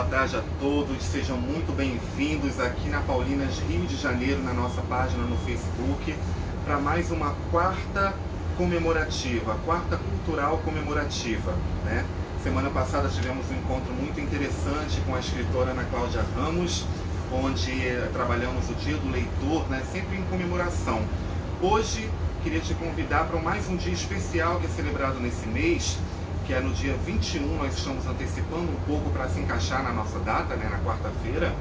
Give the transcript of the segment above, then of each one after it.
tarde a todos, sejam muito bem-vindos aqui na Paulinas, Rio de Janeiro, na nossa página no Facebook, para mais uma quarta comemorativa, quarta cultural comemorativa, né? Semana passada tivemos um encontro muito interessante com a escritora Ana Cláudia Ramos, onde trabalhamos o Dia do Leitor, né? Sempre em comemoração. Hoje, queria te convidar para mais um dia especial que é celebrado nesse mês, que é no dia 21, nós estamos antecipando um pouco para se encaixar na nossa data, né, na quarta-feira,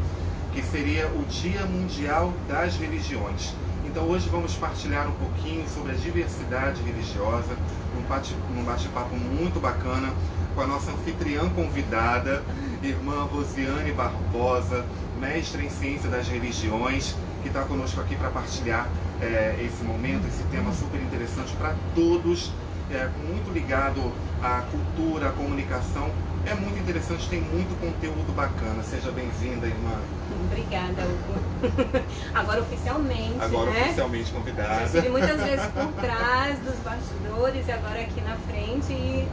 que seria o Dia Mundial das Religiões. Então hoje vamos partilhar um pouquinho sobre a diversidade religiosa, num bate-papo muito bacana com a nossa anfitriã convidada, irmã Rosiane Barbosa, mestra em Ciência das Religiões, que está conosco aqui para partilhar esse momento, esse tema super interessante para todos, muito ligado à cultura, à comunicação. É muito interessante, tem muito conteúdo bacana. Seja bem-vinda, irmã. Obrigada, Hugo. Agora oficialmente, Agora né? oficialmente convidada. Já estive muitas vezes por trás dos bastidores e agora aqui na frente. E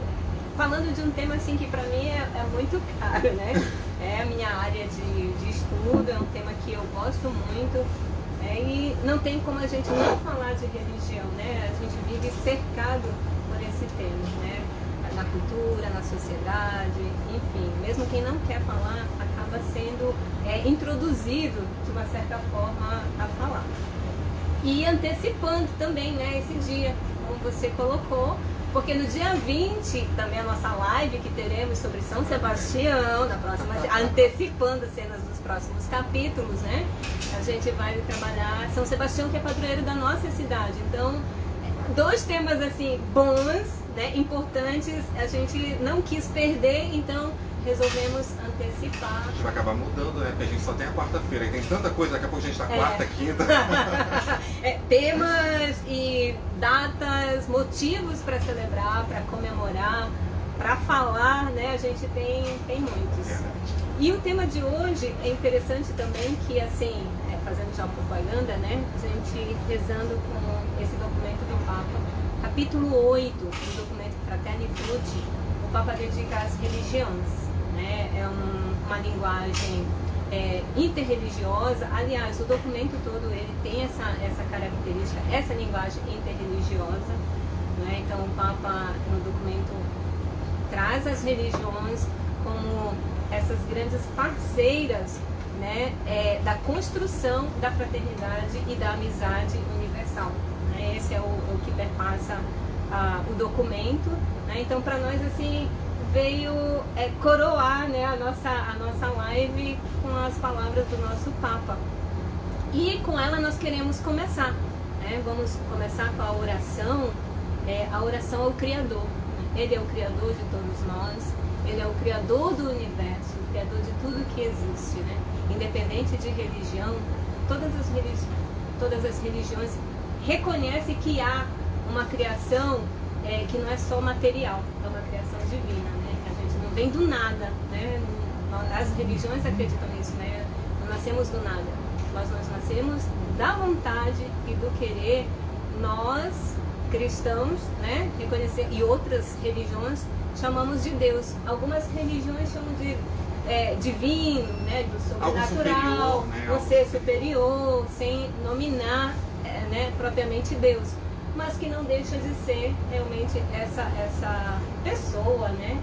falando de um tema assim que para mim é muito caro, né? É a minha área de estudo, é um tema que eu gosto muito. E não tem como a gente não falar de religião, né? A gente vive cercado por esse tema, né? Na cultura, na sociedade, enfim, mesmo quem não quer falar acaba sendo introduzido de uma certa forma a falar. E antecipando também, né, esse dia, como você colocou, porque no dia 20, também a nossa live que teremos sobre São Sebastião, na próxima, antecipando cenas dos próximos capítulos, né? A gente vai trabalhar São Sebastião, que é padroeiro da nossa cidade. Então, dois temas assim bons, né, importantes, a gente não quis perder, então resolvemos antecipar. A gente vai acabar mudando, né? Porque a gente só tem a quarta-feira, e tem tanta coisa, daqui a pouco a gente está quarta, quinta. Temas e datas, motivos para celebrar, para comemorar, para falar, né? A gente tem muitos. E o tema de hoje é interessante também, que assim, fazendo já propaganda, né? A gente rezando com esse documento do Papa, capítulo 8 do documento Fratelli Tutti, o Papa dedica às religiões, né? É uma linguagem interreligiosa. Aliás, o documento todo ele tem essa característica, essa linguagem interreligiosa, né? Então o Papa no documento traz as religiões como essas grandes parceiras, né, da construção da fraternidade e da amizade universal. Né? Esse é o que perpassa o documento. Né? Então, para nós, assim, veio coroar, né, a nossa live com as palavras do nosso Papa. E com ela nós queremos começar. Né? Vamos começar com a oração. A oração ao Criador. Ele é o Criador de todos nós. Ele é o Criador do universo, o Criador de tudo que existe, né? Independente de religião, todas as religiões reconhecem que há uma criação que não é só material, é uma criação divina, né? Que a gente não vem do nada, né? As religiões acreditam nisso, né? Não nascemos do nada, nós nascemos da vontade e do querer. Nós, cristãos, né? Reconhecer, e outras religiões chamamos de Deus. Algumas religiões chamam de divino, né, do sobrenatural, superior, né? Um ser superior, sem nominar né, propriamente Deus, mas que não deixa de ser realmente essa pessoa, né,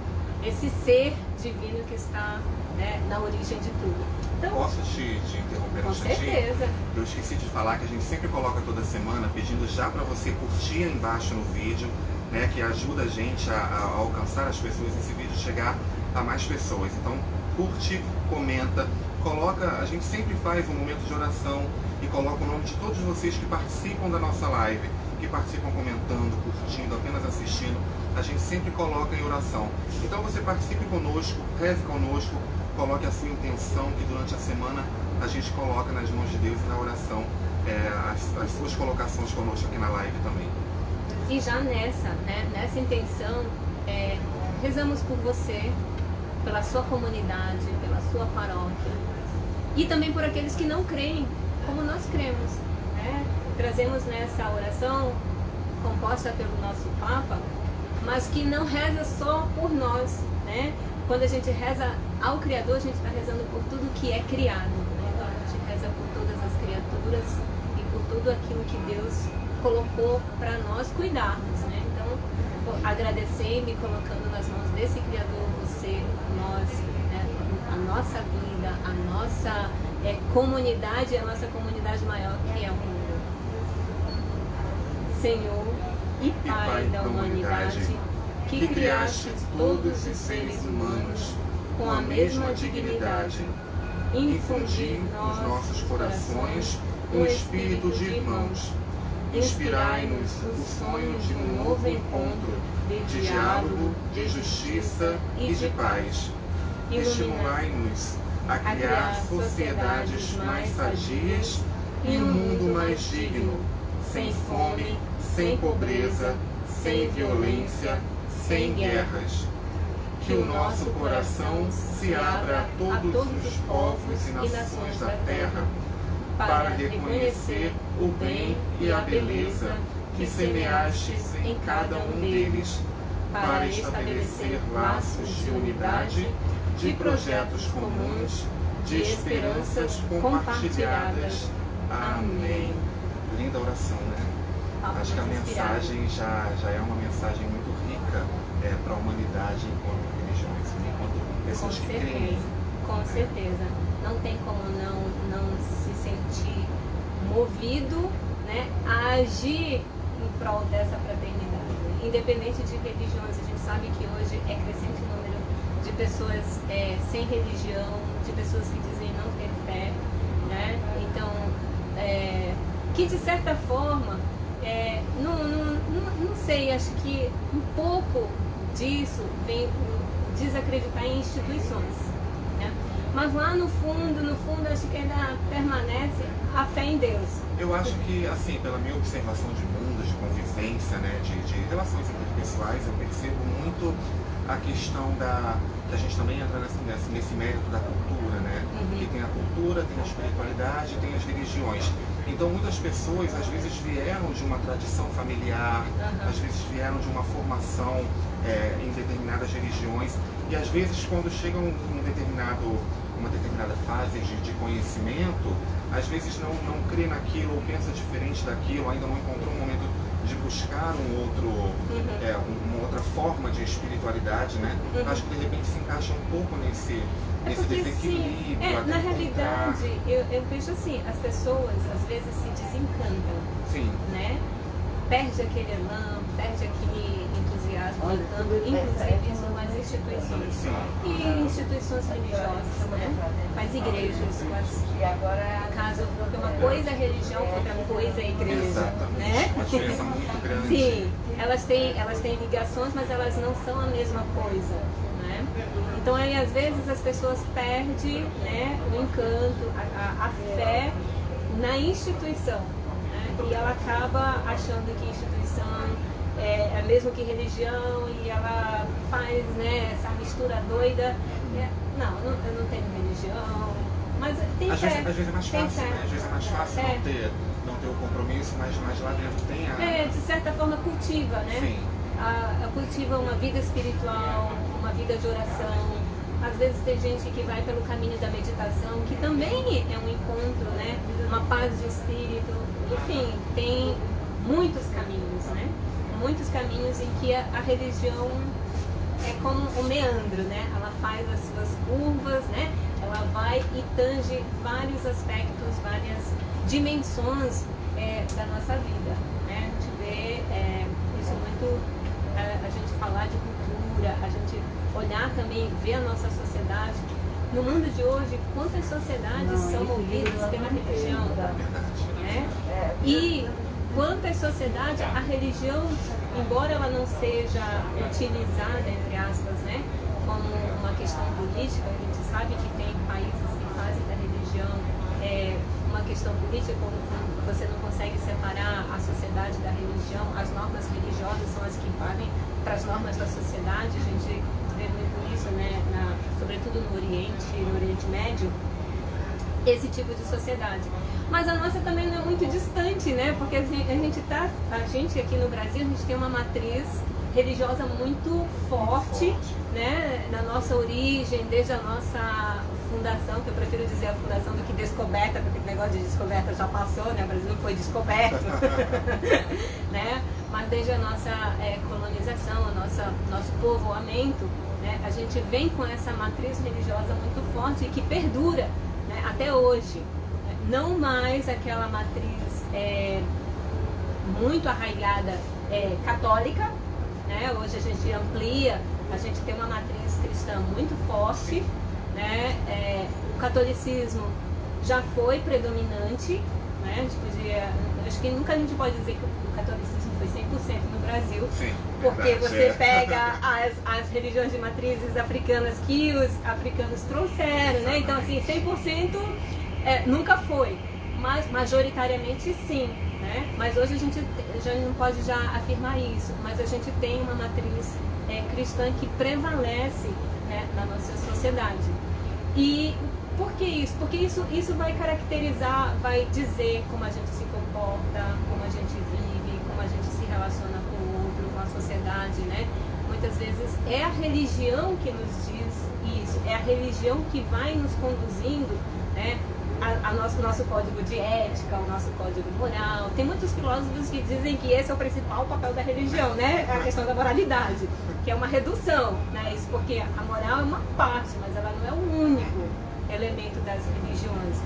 esse ser divino que está, né, na origem de tudo. Então, posso te interromper um instantinho? Com certeza. Eu esqueci de falar que a gente sempre coloca toda semana pedindo já para você curtir aí embaixo no vídeo, né, que ajuda a gente a alcançar as pessoas, esse vídeo chegar a mais pessoas. Então, curte, comenta, coloca, a gente sempre faz um momento de oração e coloca o nome de todos vocês que participam da nossa live, que participam comentando, curtindo, apenas assistindo, a gente sempre coloca em oração. Então você participe conosco, reze conosco, coloque a sua intenção, que durante a semana a gente coloca nas mãos de Deus e na oração as suas colocações conosco aqui na live também. E já nessa intenção, rezamos por você, pela sua comunidade, pela sua paróquia e também por aqueles que não creem, como nós cremos. Né? Trazemos nessa oração, composta pelo nosso Papa, mas que não reza só por nós. Né? Quando a gente reza ao Criador, a gente está rezando por tudo que é criado, né? Então a gente reza por todas as criaturas e por tudo aquilo que Deus colocou para nós cuidarmos, né? Então, agradecer e me colocando nas mãos desse Criador, você, nós, né? A nossa vida, a nossa comunidade, a nossa comunidade maior, que é o mundo. Senhor e Pai da humanidade, que criaste todos os seres humanos com a mesma dignidade, infundi nos nossos corações um espírito de irmãos. Inspirai-nos o sonho de um novo encontro, de diálogo, de justiça e de paz. Estimulai-nos a criar sociedades mais sadias e um mundo mais digno, sem fome, sem pobreza, sem violência, sem guerras. Que o nosso coração se abra a todos os povos e nações da terra, para reconhecer o bem e a beleza que semeastes em cada um deles, para estabelecer laços de unidade, de projetos comuns, de esperanças compartilhadas. Amém. Linda oração, né? Acho que a mensagem já é uma mensagem muito rica para a humanidade enquanto religiões, enquanto pessoas que creem. Com certeza. Não tem como não se sentir movido, né, a agir em prol dessa fraternidade. Independente de religiões, a gente sabe que hoje é crescente o número de pessoas sem religião, de pessoas que dizem não ter fé, né? Então, que de certa forma, não sei, acho que um pouco disso vem desacreditar em instituições, né? Mas lá no fundo, acho que ainda permanece a fé em Deus. Eu acho que, assim, pela minha observação de mundo, de convivência, né, de relações interpessoais, eu percebo muito a questão que a gente também entra nesse mérito da cultura, né? Que tem a cultura, tem a espiritualidade, tem as religiões. Então muitas pessoas às vezes vieram de uma tradição familiar, às vezes vieram de uma formação em determinadas religiões, e às vezes quando chegam uma determinada fase de conhecimento, às vezes não crê naquilo, ou pensa diferente daquilo, ainda não encontrou um momento de buscar uma outra forma de espiritualidade, né? Acho que de repente se encaixa um pouco nesse desequilíbrio. Sim, na realidade, eu vejo assim, as pessoas às vezes se desencantam, sim, né? Perde aquele elan, perde aquele entusiasmo, inclusive isso nas instituições. sim. E instituições religiosas, né? As igrejas, caso porque uma coisa é religião, outra coisa é igreja. Exatamente. Né? Uma diferença muito grande. Sim, elas têm ligações, mas elas não são a mesma coisa, né? Então aí às vezes as pessoas perdem, né, o encanto, a fé na instituição, né? E ela acaba achando que instituição é mesmo que religião, e ela faz, né, essa mistura doida. Não, eu não tenho religião, mas tem fé. Às vezes é mais fácil, né? Às vezes é mais fácil não ter o compromisso, mas lá dentro tem a... de certa forma cultiva, né? Sim. Cultiva uma vida espiritual, uma vida de oração. Às vezes tem gente que vai pelo caminho da meditação, que também é um encontro, né? Uma paz de espírito. Enfim, tem muitos caminhos, né? Muitos caminhos em que a religião é como um meandro, né? Ela faz as suas curvas, né? Ela vai e tange vários aspectos, várias dimensões da nossa vida, né? A gente vê isso muito, a gente falar de cultura, a gente olhar também, ver a nossa sociedade. No mundo de hoje, quantas sociedades são movidas pela religião, né? E quantas sociedades a religião, embora ela não seja utilizada, entre aspas, né, como uma questão política, a gente sabe que tem países que fazem da religião uma questão política, como você não consegue separar a sociedade da religião, as normas religiosas são as que valem para as normas da sociedade. A gente vê muito isso, né, sobretudo no Oriente Médio, esse tipo de sociedade. Mas a nossa também não é muito distante, né? Porque a gente aqui no Brasil, a gente tem uma matriz religiosa muito forte, né? Na nossa origem, desde a nossa fundação, que eu prefiro dizer a fundação do que descoberta, porque o negócio de descoberta já passou, né? O Brasil foi descoberto, né? Mas desde a nossa colonização, nosso povoamento, né? A gente vem com essa matriz religiosa muito forte e que perdura, né? Até hoje. Não mais aquela matriz muito arraigada católica, né? Hoje a gente amplia, a gente tem uma matriz cristã muito forte, né? O catolicismo já foi predominante, né? A gente podia, acho que nunca a gente pode dizer que o catolicismo foi 100% no Brasil. Sim, porque verdade, você pega as religiões de matrizes africanas que os africanos trouxeram, né? Então assim, 100% nunca foi, mas majoritariamente sim, né? Mas hoje a gente já não pode já afirmar isso, mas a gente tem uma matriz cristã que prevalece, né, na nossa sociedade. E por que isso? Porque isso vai caracterizar, vai dizer como a gente se comporta, como a gente vive, como a gente se relaciona com o outro, com a sociedade, né? Muitas vezes é a religião que nos diz isso, é a religião que vai nos conduzindo, né? Nosso código de ética, o nosso código moral. Tem muitos filósofos que dizem que esse é o principal papel da religião, né? A questão da moralidade, que é uma redução, né? Isso porque a moral é uma parte, mas ela não é o único elemento das religiões.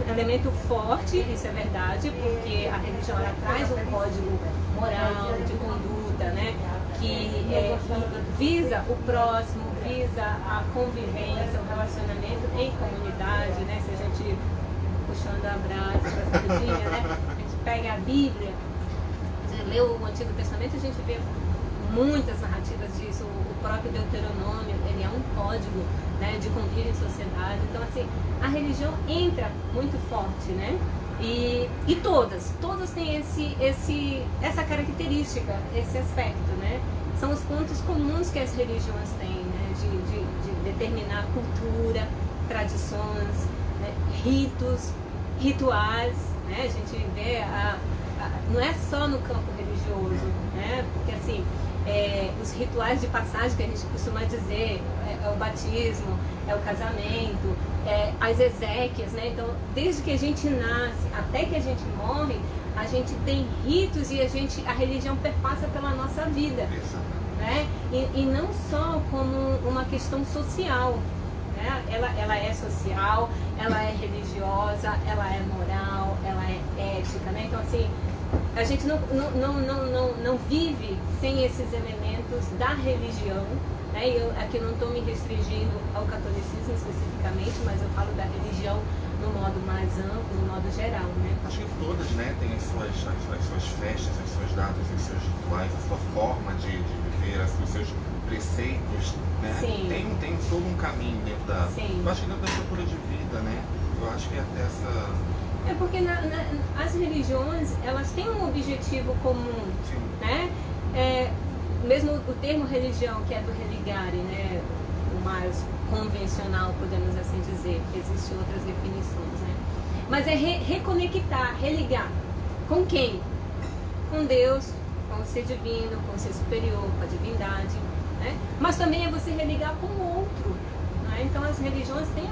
Um elemento forte, isso é verdade, porque a religião ela traz um código moral, de conduta, né? Que visa o próximo, visa a convivência, o relacionamento em comunidade, né? Se a gente, puxando a brasa para a sardinha, né? A gente pega a Bíblia, lê o Antigo Testamento, a gente vê muitas narrativas disso. O próprio Deuteronômio, ele é um código, né, de convívio em sociedade. Então, assim, a religião entra muito forte, né? E todas têm essa característica, esse aspecto, né? São os pontos comuns que as religiões têm, né? De determinar cultura, tradições, né? Ritos, rituais, né? A gente vê, não é só no campo religioso, né? Porque assim, os rituais de passagem que a gente costuma dizer, é o batismo, é o casamento, as exéquias, né? Então, desde que a gente nasce até que a gente morre, a gente tem ritos e a religião perpassa pela nossa vida, né? E não só como uma questão social, né? Ela é social, ela é religiosa, ela é moral, ela é ética, né? Então, assim, a gente não vive sem esses elementos da religião, né? E eu aqui não estou me restringindo ao catolicismo especificamente, mas eu falo da religião no modo mais amplo, no modo geral, né? Acho que todas, né, têm as suas festas, as suas datas, os seus rituais, a sua forma de viver, os seus preceitos, né? Sim. Tem todo um caminho dentro da... Sim. Eu acho que dentro da estrutura de vida, né? Eu acho que até essa... Porque as religiões, elas têm um objetivo comum, Sim. né? Mesmo o termo religião, que é do religare, né? O mais convencional, podemos assim dizer, existem outras definições, né? Mas é reconectar, religar. Com quem? Com Deus, com o ser divino, com o ser superior, com a divindade, né? Mas também é você religar com o outro, né? Então as religiões têm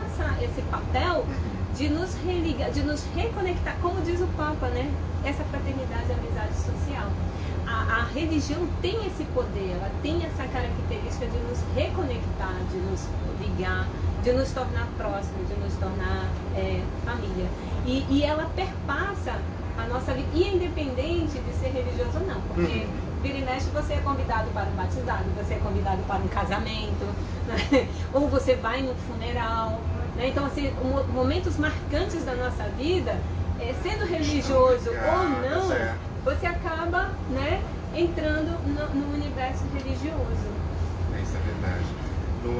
esse papel de nos religar, de nos reconectar, como diz o Papa, né? Essa fraternidade, amizade social. A religião tem esse poder, ela tem essa característica de nos reconectar, de nos ligar, de nos tornar próximos, de nos tornar família. E ela perpassa a nossa vida, e é independente de ser religioso ou não, porque vira e mexe você é convidado para um batizado, você é convidado para um casamento, né? Ou você vai no funeral, né? Então, assim, momentos marcantes da nossa vida, sendo religioso ou não, você acaba, né, entrando no universo religioso. Isso é verdade.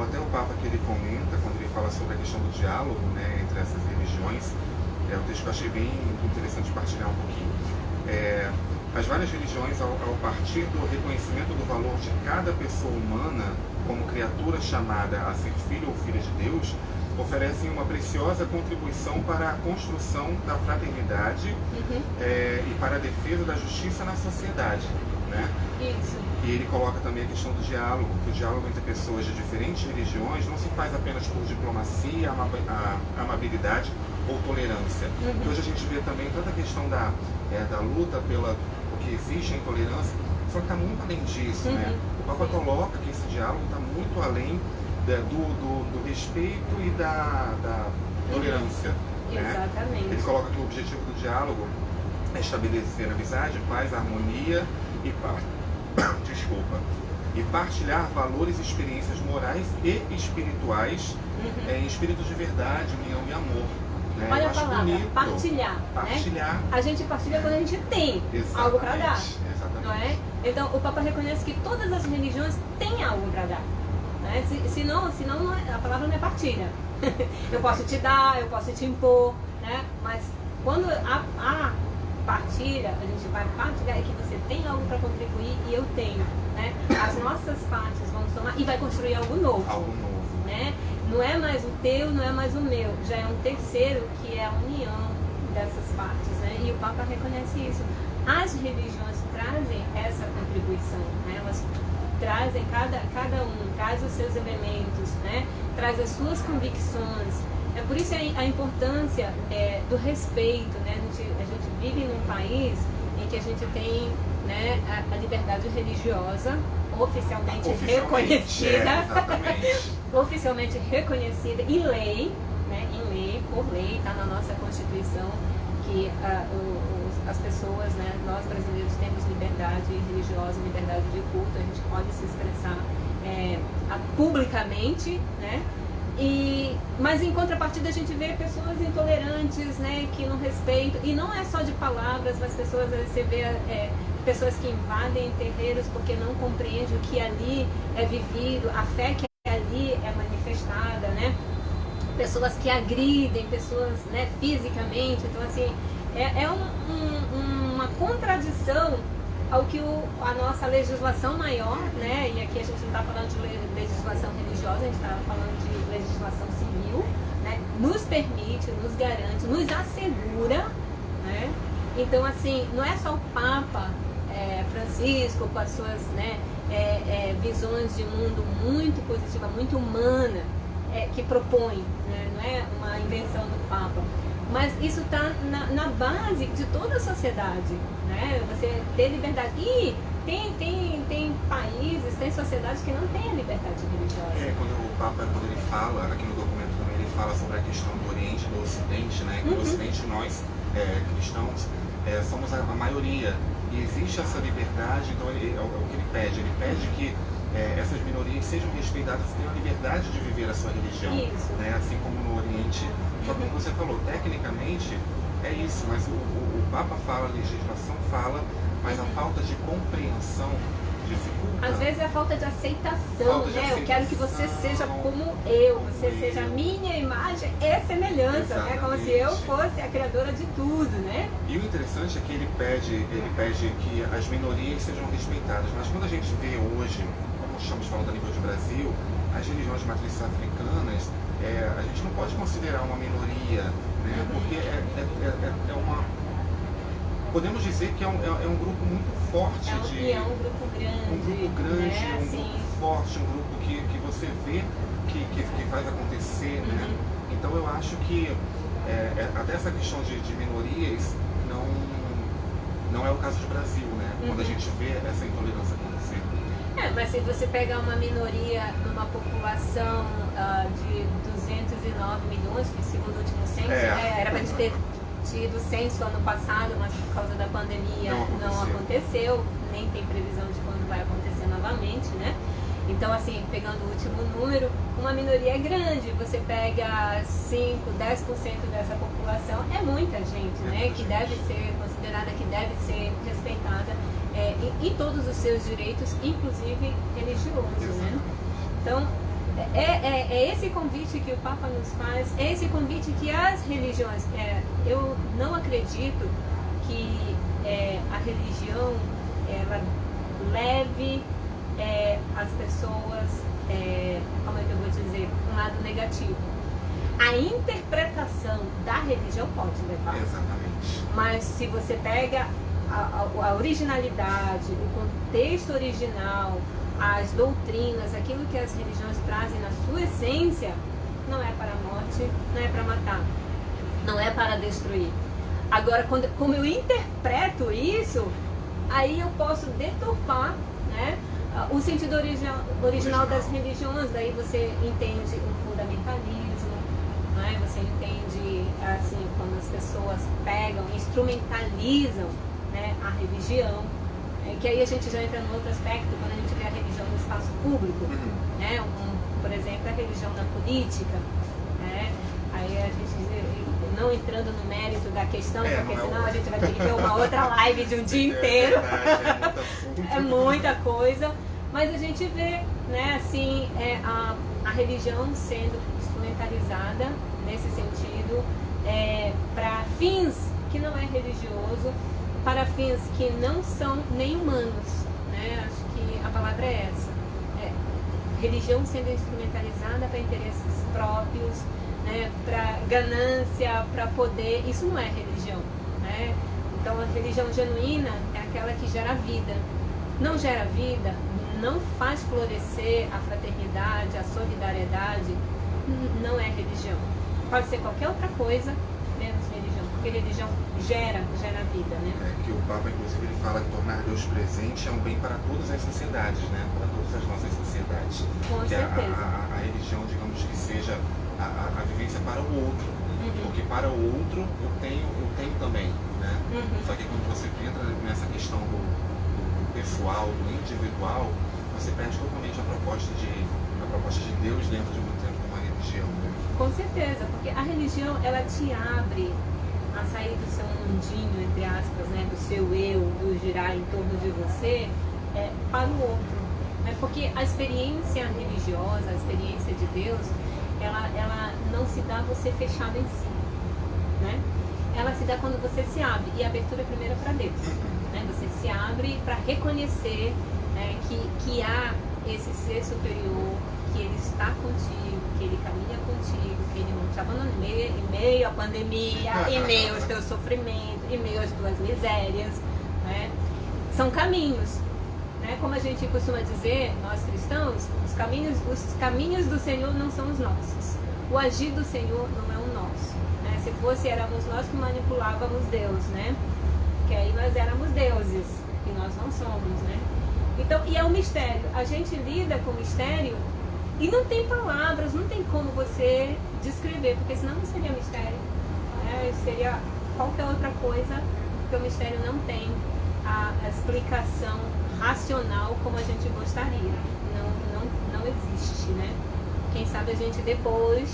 Até o Papa que ele comenta, quando ele fala sobre a questão do diálogo, né, entre essas religiões, é um texto que eu achei bem interessante partilhar um pouquinho. As várias religiões, ao partir do reconhecimento do valor de cada pessoa humana como criatura chamada a ser filho ou filha de Deus, oferecem uma preciosa contribuição para a construção da fraternidade e para a defesa da justiça na sociedade, né? Isso. E ele coloca também a questão do diálogo, que o diálogo entre pessoas de diferentes religiões não se faz apenas por diplomacia, amabilidade ou tolerância. Porque hoje a gente vê também toda a questão da luta pela o que existe a intolerância, só que está muito além disso, né? O Papa coloca que esse diálogo está muito além do respeito e da tolerância. Né? Exatamente. Ele coloca que o objetivo do diálogo é estabelecer amizade, paz, harmonia e paz. E partilhar valores e experiências morais e espirituais em espírito de verdade, união e amor. Né? Olha a palavra, bonito. Partilhar. Né? A gente partilha quando a gente tem algo para dar. Exatamente. Não é? Então o Papa reconhece que todas as religiões têm algo para dar. Né? Senão não é, a palavra não é partilha. Eu posso te dar, eu posso te impor, né? Mas quando a partilha, a gente vai partilhar é que você tem algo para contribuir e eu tenho, né? As nossas partes vão somar e vai construir algo novo. Né? Não é mais o teu, não é mais o meu, já é um terceiro que é a união dessas partes, né? E o Papa reconhece isso. As religiões trazem essa contribuição, né? Elas trazem, cada um traz os seus elementos, né? Traz as suas convicções. É por isso a importância do respeito, né? A gente vive num país em que a gente tem, né, a liberdade religiosa oficialmente reconhecida, oficialmente reconhecida em lei, né? Em lei, por lei, está na nossa Constituição que as pessoas, né, nós brasileiros temos liberdade religiosa, liberdade de culto, a gente pode se expressar publicamente, né? Mas em contrapartida a gente vê pessoas intolerantes, né, que não respeitam, e não é só de palavras, mas pessoas, você vê pessoas que invadem terreiros porque não compreendem o que ali é vivido, a fé que ali é manifestada, né? Pessoas que agridem, pessoas, né, fisicamente. Então assim, uma contradição ao que a nossa legislação maior, né, e aqui a gente não está falando de legislação religiosa, a gente está falando de legislação civil, né, nos permite, nos garante, nos assegura, né? Então assim, não é só o Papa Francisco com as suas, né, visões de mundo muito positiva, muito humana, que propõe, né? Não é uma invenção do Papa. Mas isso está na base de toda a sociedade, né? Você ter liberdade. E tem países, tem sociedades que não têm a liberdade religiosa. Quando o Papa, ele fala, aqui no documento também, ele fala sobre a questão do Oriente e do Ocidente, né? Que no Ocidente nós, cristãos, somos a maioria. E existe essa liberdade, então é o que ele pede. Ele pede que essas minorias sejam respeitadas e tenham a liberdade de viver a sua religião. Isso. Né? Assim como no Oriente. Só que, como você falou, tecnicamente é isso, mas o Papa fala, a legislação fala, mas a falta de compreensão dificulta. Às vezes é a falta de aceitação, né? Eu quero que você seja como eu, você seja a minha imagem e semelhança, né? Como se eu fosse a criadora de tudo, né? E o interessante é que ele pede que as minorias sejam respeitadas, mas quando a gente vê hoje, como estamos falando a nível de Brasil, as religiões de matrizes africanas, a gente não pode considerar uma minoria, né? Porque é uma... Podemos dizer que é um grupo muito forte. É um grupo grande. Um grupo grande, né? um grupo forte, um grupo que você vê que vai acontecer, né? Então eu acho que até essa questão de minorias não é o caso do Brasil, né? Quando a gente vê essa intolerância acontecer. Mas se você pega uma minoria numa população de 209 milhões, que segundo o último censo, era para a gente ter tido censo ano passado, mas por causa da pandemia não aconteceu, nem tem previsão de quando vai acontecer novamente, né? Então, assim, pegando o último número, uma minoria é grande, você pega 5, 10% dessa população, é muita gente, né? Que deve ser considerada, que deve ser respeitada e todos os seus direitos, inclusive religiosos, né? Então, é esse convite que o Papa nos faz, é esse convite que as religiões... eu não acredito que a religião ela leve as pessoas, como é que eu vou dizer, um lado negativo. A interpretação da religião pode levar. Exatamente. Mas se você pega a originalidade, o contexto original, as doutrinas, aquilo que as religiões trazem na sua essência, não é para a morte, não é para matar, não é para destruir. Agora, como eu interpreto isso, aí eu posso deturpar, né, o sentido original das religiões. Daí você entende o fundamentalismo, né? Você entende, assim, quando as pessoas pegam, instrumentalizam, né, a religião, que aí a gente já entra num outro aspecto, quando a gente vê a religião no espaço público, né? Por exemplo, a religião na política, né? Aí a gente, não entrando no mérito da questão, porque senão a gente vai ter que ter uma outra live de um dia inteiro. É muita coisa, mas a gente vê, né, assim, a religião sendo instrumentalizada nesse sentido, para fins que não é religioso, para fins que não são nem humanos, né? Acho que a palavra é essa. Religião sendo instrumentalizada para interesses próprios, né? Para ganância, para poder. Isso não é religião, né? Então a religião genuína é aquela que gera vida. Não gera vida, não faz florescer a fraternidade, a solidariedade, não é religião. Pode ser qualquer outra coisa, menos religião, porque religião gera vida, né? Que o Papa, inclusive, ele fala que tornar Deus presente é um bem para todas as sociedades, né? Para todas as nossas sociedades. Com que certeza. A religião, digamos que seja a vivência para o outro. Porque para o outro eu tenho também, né? Só que quando você entra nessa questão do pessoal, do individual, você perde totalmente a proposta de Deus dentro de uma religião, né? Com certeza, porque a religião, ela te abre a sair do seu mundinho, entre aspas, né, do seu eu, do girar em torno de você, para o outro. Né? Porque a experiência religiosa, a experiência de Deus, ela não se dá você fechado em si, né? Ela se dá quando você se abre, e a abertura é primeiro para Deus, né? Você se abre para reconhecer, né, que há esse ser superior, que ele está contigo, que ele caminha contigo, que ele não te abandona em meio à pandemia, em meio aos teus sofrimentos, em meio às tuas misérias, né? São caminhos, né? Como a gente costuma dizer, nós cristãos, os caminhos do Senhor não são os nossos. O agir do Senhor não é o nosso, né? Se fosse, éramos nós que manipulávamos Deus, né? Que aí nós éramos deuses, e nós não somos, né? Então, e é um mistério. A gente lida com o mistério e não tem palavras, não tem como você descrever, porque senão não seria mistério, né? Seria qualquer outra coisa, porque o mistério não tem a explicação racional como a gente gostaria. Não existe, né? Quem sabe a gente depois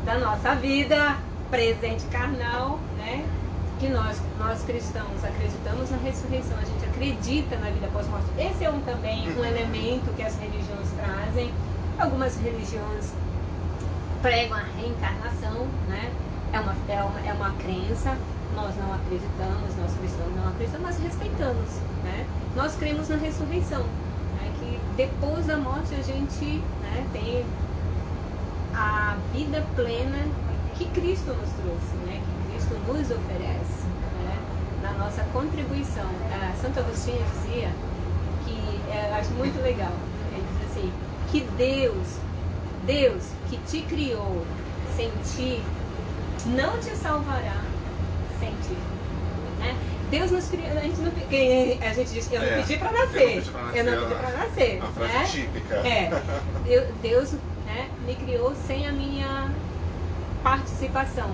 da nossa vida presente carnal, né? Que nós cristãos acreditamos na ressurreição, a gente acredita na vida pós-morte. Esse é também um elemento que as religiões trazem. Algumas religiões pregam a reencarnação, né? É uma crença, nós não acreditamos, nós cristãos não acreditamos, mas respeitamos, né? Nós cremos na ressurreição, né? Que depois da morte a gente, né, tem a vida plena que Cristo nos trouxe, né? Que Cristo nos oferece, né? Na nossa contribuição. Santo Agostinho dizia que, eu acho muito legal, ele diz assim, que Deus que te criou sem ti, não te salvará sem ti, né? Deus nos criou, a gente diz, eu não pedi para nascer, eu não pedi para nascer, uma frase né? típica. Deus, né, me criou sem a minha participação,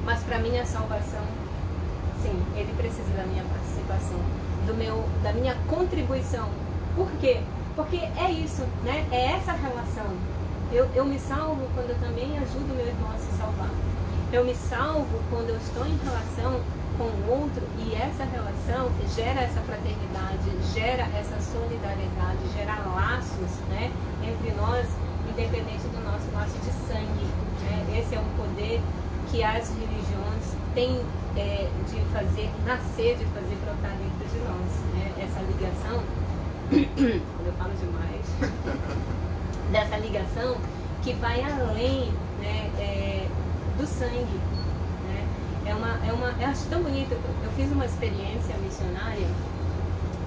mas para minha salvação, sim, Ele precisa da minha participação, da minha contribuição. Por quê? Porque é isso, né? É essa relação. Eu me salvo quando eu também ajudo meu irmão a se salvar. Eu me salvo quando eu estou em relação com o outro, e essa relação gera essa fraternidade, gera essa solidariedade, gera laços, né, entre nós, independente do nosso laço de sangue, né? Esse é um poder que as religiões têm de fazer nascer, de fazer brotar dentro de nós, né? Essa ligação, quando eu falo demais, dessa ligação que vai além, né, do sangue, né? eu acho tão bonito. Eu fiz uma experiência missionária,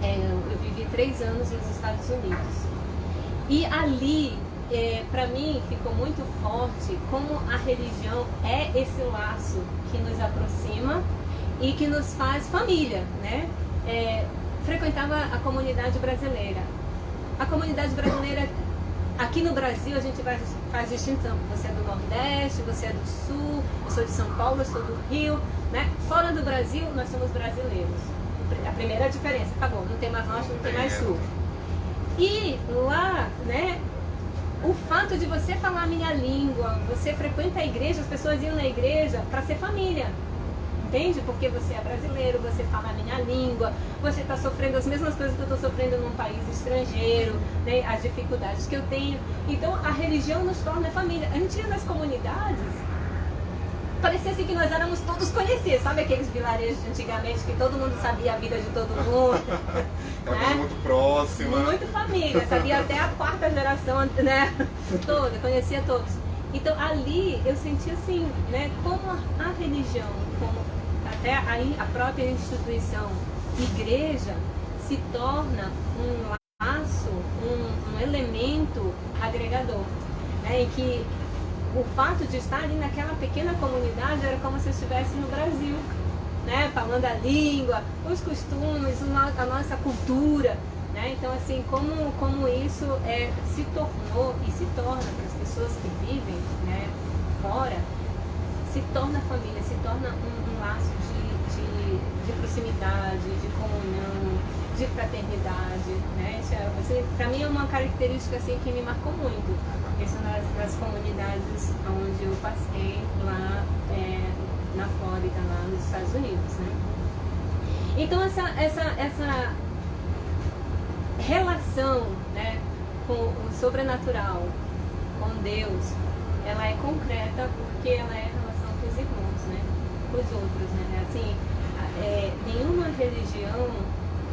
eu vivi 3 anos nos Estados Unidos. E ali, para mim, ficou muito forte como a religião é esse laço que nos aproxima e que nos faz família, né? Frequentava a comunidade brasileira. A comunidade brasileira, aqui no Brasil, a gente faz distinção. Você é do Nordeste, você é do Sul, eu sou de São Paulo, eu sou do Rio, né? Fora do Brasil, nós somos brasileiros. A primeira diferença, acabou, não tem mais Norte, não tem mais Sul. E lá, né, o fato de você falar a minha língua, você frequenta a igreja, as pessoas iam na igreja para ser família. Entende? Porque você é brasileiro, você fala a minha língua, você está sofrendo as mesmas coisas que eu estou sofrendo num país estrangeiro, né? As dificuldades que eu tenho. Então a religião nos torna família. A gente ia nas comunidades, parecia assim que nós éramos todos conhecidos, sabe aqueles vilarejos de antigamente que todo mundo sabia a vida de todo mundo? Né? Muito próxima. Muito família, sabia até a 4ª geração, né? Toda, conhecia todos. Então ali eu senti assim, né? Como a religião, como até aí a própria instituição, igreja, se torna um laço, um elemento agregador, né? Em que o fato de estar ali naquela pequena comunidade era como se estivesse no Brasil, né? Falando a língua, os costumes, a nossa cultura, né? Então assim, como isso se tornou e se torna para as pessoas que vivem, né, fora, se torna família, se torna um laço de proximidade, de comunhão, de fraternidade, né? Isso assim, para mim é uma característica assim, que me marcou muito, isso nas comunidades onde eu passei lá na Flórida, lá nos Estados Unidos, né? Então essa relação, né, com o sobrenatural, com Deus, ela é concreta porque ela é a relação com os irmãos, né, com os outros, né? Assim, nenhuma religião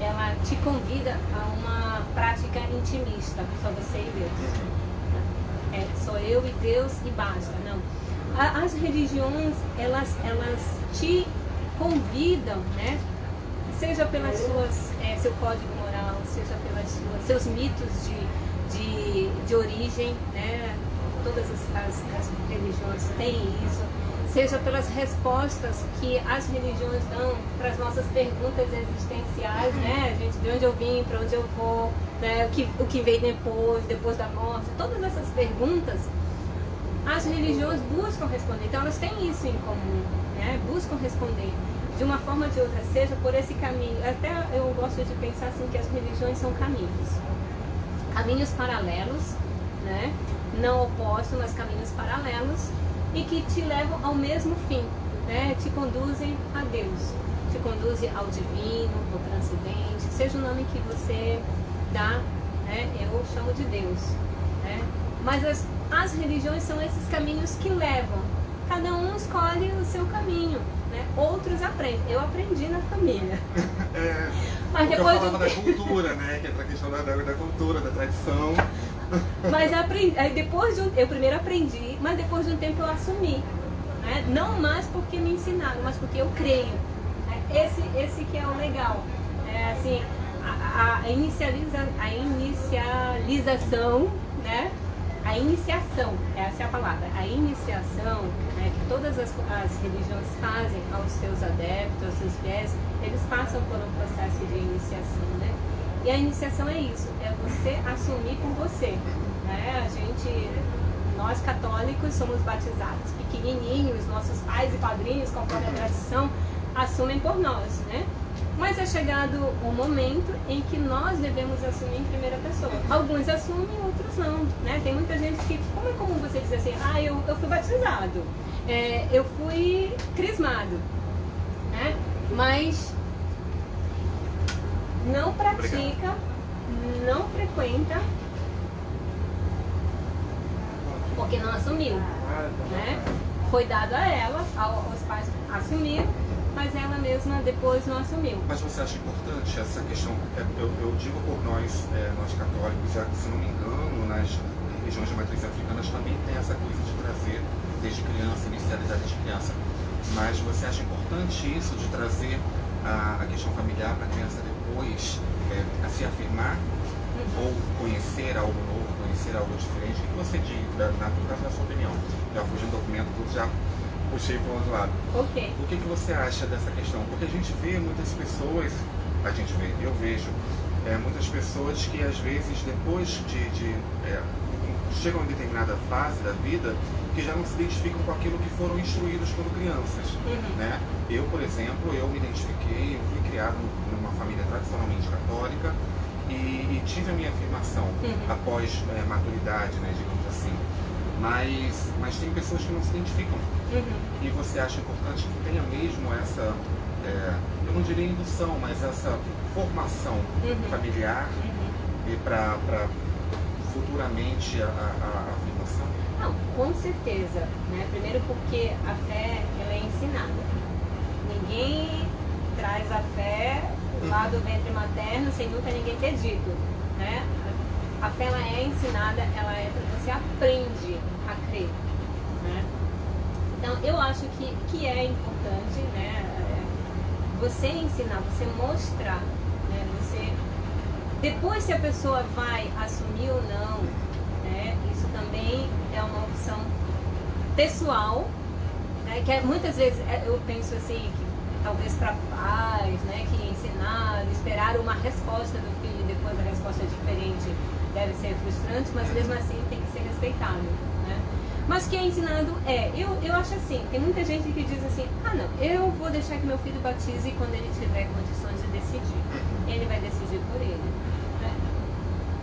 ela te convida a uma prática intimista, só você e Deus. Só eu e Deus e basta, não. As religiões, elas te convidam, né? Seja pelas seu código moral, seja pelas seus mitos de origem, né? Todas as religiões têm isso. Seja pelas respostas que as religiões dão para as nossas perguntas existenciais, né? Gente, de onde eu vim, para onde eu vou, né? O que vem depois da morte, todas essas perguntas, as religiões buscam responder. Então elas têm isso em comum, né? Buscam responder de uma forma ou de outra, seja por esse caminho. Até eu gosto de pensar assim que as religiões são caminhos paralelos, né? Não opostos, mas caminhos paralelos, e que te levam ao mesmo fim, né? Te conduzem a Deus, te conduzem ao divino, ao transcendente, seja o nome que você dá, né? Eu chamo de Deus, né? Mas as religiões são esses caminhos que levam, cada um escolhe o seu caminho, né? Outros aprendem. Eu aprendi na família. Mas depois eu falava da cultura, né? Que é a questão da cultura, da tradição. Mas eu primeiro aprendi, mas depois de um tempo eu assumi, né? Não mais porque me ensinaram, mas porque eu creio, né? Esse que é o legal, assim, a inicialização, né? A iniciação, essa é a palavra, a iniciação, né, que todas as religiões fazem aos seus adeptos, aos seus fiéis, eles passam por um processo de iniciação, né? E a iniciação é isso, é você assumir por você, né? Nós católicos somos batizados pequenininhos, nossos pais e padrinhos, conforme a tradição, assumem por nós, né? Mas é chegado o momento em que nós devemos assumir em primeira pessoa. Alguns assumem, outros não, né? Tem muita gente que, como é comum você dizer assim, eu fui batizado, eu fui crismado, né? Mas não pratica, não frequenta, porque não assumiu, né? Foi dado a ela, aos pais assumiram, mas ela mesma depois não assumiu. Mas você acha importante essa questão? Eu digo por nós católicos, já que, se não me engano, nas regiões de matriz africanas também tem essa coisa de trazer desde criança, inicialidade de criança. Mas você acha importante isso de trazer a questão familiar para a criança depois a se afirmar ou conhecer algo novo, conhecer algo diferente? O que você diz, na sua opinião? Já fugindo do documento, tudo já puxei para o outro lado. Ok. O que você acha dessa questão? Porque a gente vê muitas pessoas, eu vejo muitas pessoas que às vezes depois chegam a determinada fase da vida que já não se identificam com aquilo que foram instruídos quando crianças, né? Eu, por exemplo, eu me identifiquei, eu fui criado numa família tradicionalmente católica e tive a minha afirmação após maturidade, né, digamos assim. Mas tem pessoas que não se identificam. E você acha importante que tenha mesmo essa, eu não diria indução, mas essa formação familiar e para futuramente a afirmação? Não, com certeza, né? Primeiro porque a fé, ela é ensinada. Ninguém traz a fé lá do ventre materno sem nunca ninguém ter dito, né? A fé, ela é ensinada, você aprende a crer, né? Então, eu acho que é importante, né? Você ensinar, você mostrar, né? Depois, se a pessoa vai assumir ou não, né? Isso também é uma opção pessoal, né? Que muitas vezes eu penso assim, que talvez para pais, né? Que ensinaram, esperaram uma resposta do filho e depois a resposta é diferente, deve ser frustrante, mas mesmo assim tem que ser respeitado, né? Mas o que é ensinado eu acho assim, tem muita gente que diz assim, não, eu vou deixar que meu filho batize quando ele tiver condições de decidir. Ele vai decidir por ele, né?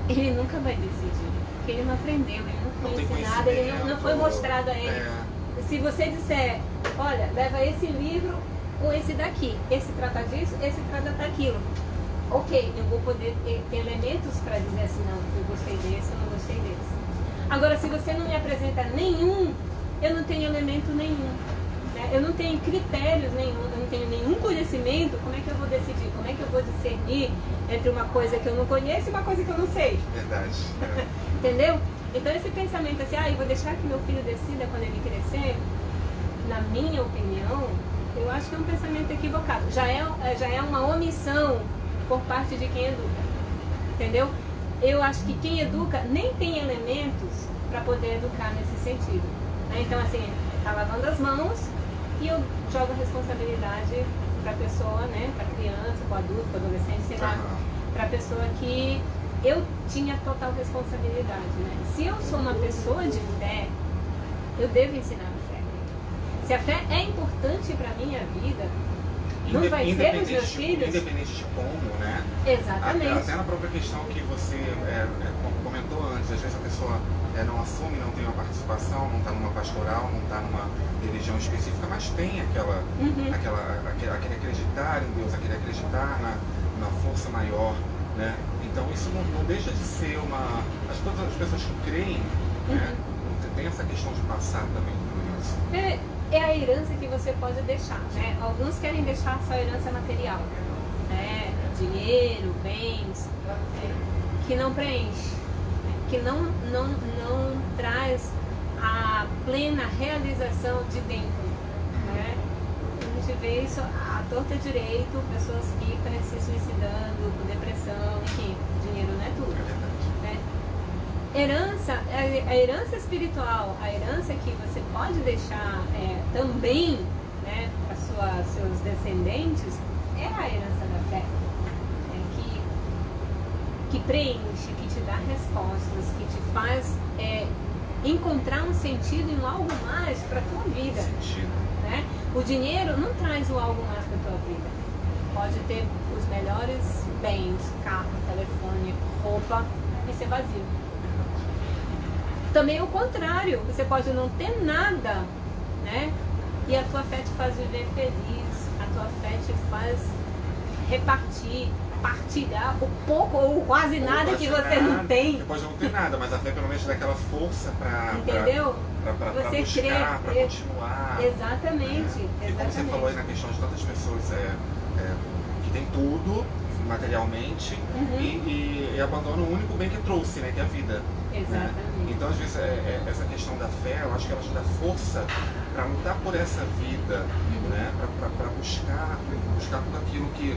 Ele nunca vai decidir, porque ele não aprendeu, ele não foi ensinado, ele não foi mostrado a ele. Se você disser, olha, leva esse livro ou esse daqui, esse trata disso, esse trata daquilo. Ok, eu vou poder ter elementos para dizer assim, não, eu gostei desse, eu não gostei desse. Agora, se você não me apresenta nenhum, eu não tenho elemento nenhum, né? Eu não tenho critérios nenhum, eu não tenho nenhum conhecimento, como é que eu vou decidir? Como é que eu vou discernir entre uma coisa que eu não conheço e uma coisa que eu não sei? Verdade. Entendeu? Então esse pensamento assim, eu vou deixar que meu filho decida quando ele crescer, na minha opinião, eu acho que é um pensamento equivocado. Já é uma omissão por parte de quem educa, entendeu? Eu acho que quem educa nem tem elementos para poder educar nesse sentido, né? Então assim, tá lavando as mãos e eu jogo a responsabilidade para a pessoa, né? Para a criança, para o adulto, para o adolescente, sei lá, para a pessoa que eu tinha total responsabilidade, né? Se eu sou uma pessoa de fé, eu devo ensinar a fé. Se a fé é importante para minha vida, não vai ser os meus filhos? Independente de como, né? Exatamente. Até na própria questão que você comentou antes, às vezes a pessoa não assume, não tem uma participação, não está numa pastoral, não está numa religião específica, mas tem aquele acreditar em Deus, aquele acreditar na força maior, né? Então isso não deixa de ser uma... Acho que todas as pessoas que creem, né, tem essa questão de passar também por isso. É a herança que você pode deixar, né? Alguns querem deixar só herança material, né? Dinheiro, bens, que não preenche, que não traz a plena realização de dentro, né? A gente vê isso à torta direito, pessoas ricas se suicidando por depressão, enfim, dinheiro não é tudo, né? A herança espiritual, a herança que você pode deixar também, né, para seus descendentes, é a herança da fé, que preenche, que te dá respostas, que te faz encontrar um sentido em algo mais para a tua vida. Né? O dinheiro não traz o algo mais para a tua vida. Pode ter os melhores bens, carro, telefone, roupa, e ser vazio. Também o contrário, você pode não ter nada, né? E a tua fé te faz viver feliz, a tua fé te faz repartir, partilhar o pouco ou quase nada que você não tem. Você pode não ter nada, mas a fé pelo menos dá aquela força para você buscar, para continuar. Exatamente, E como você falou aí na questão de tantas pessoas que tem tudo materialmente e abandonam o único bem que trouxe, né, que é a vida. Exatamente. Né? Então, às vezes, essa questão da fé, eu acho que ela te dá força para lutar por essa vida, né? buscar tudo aquilo que,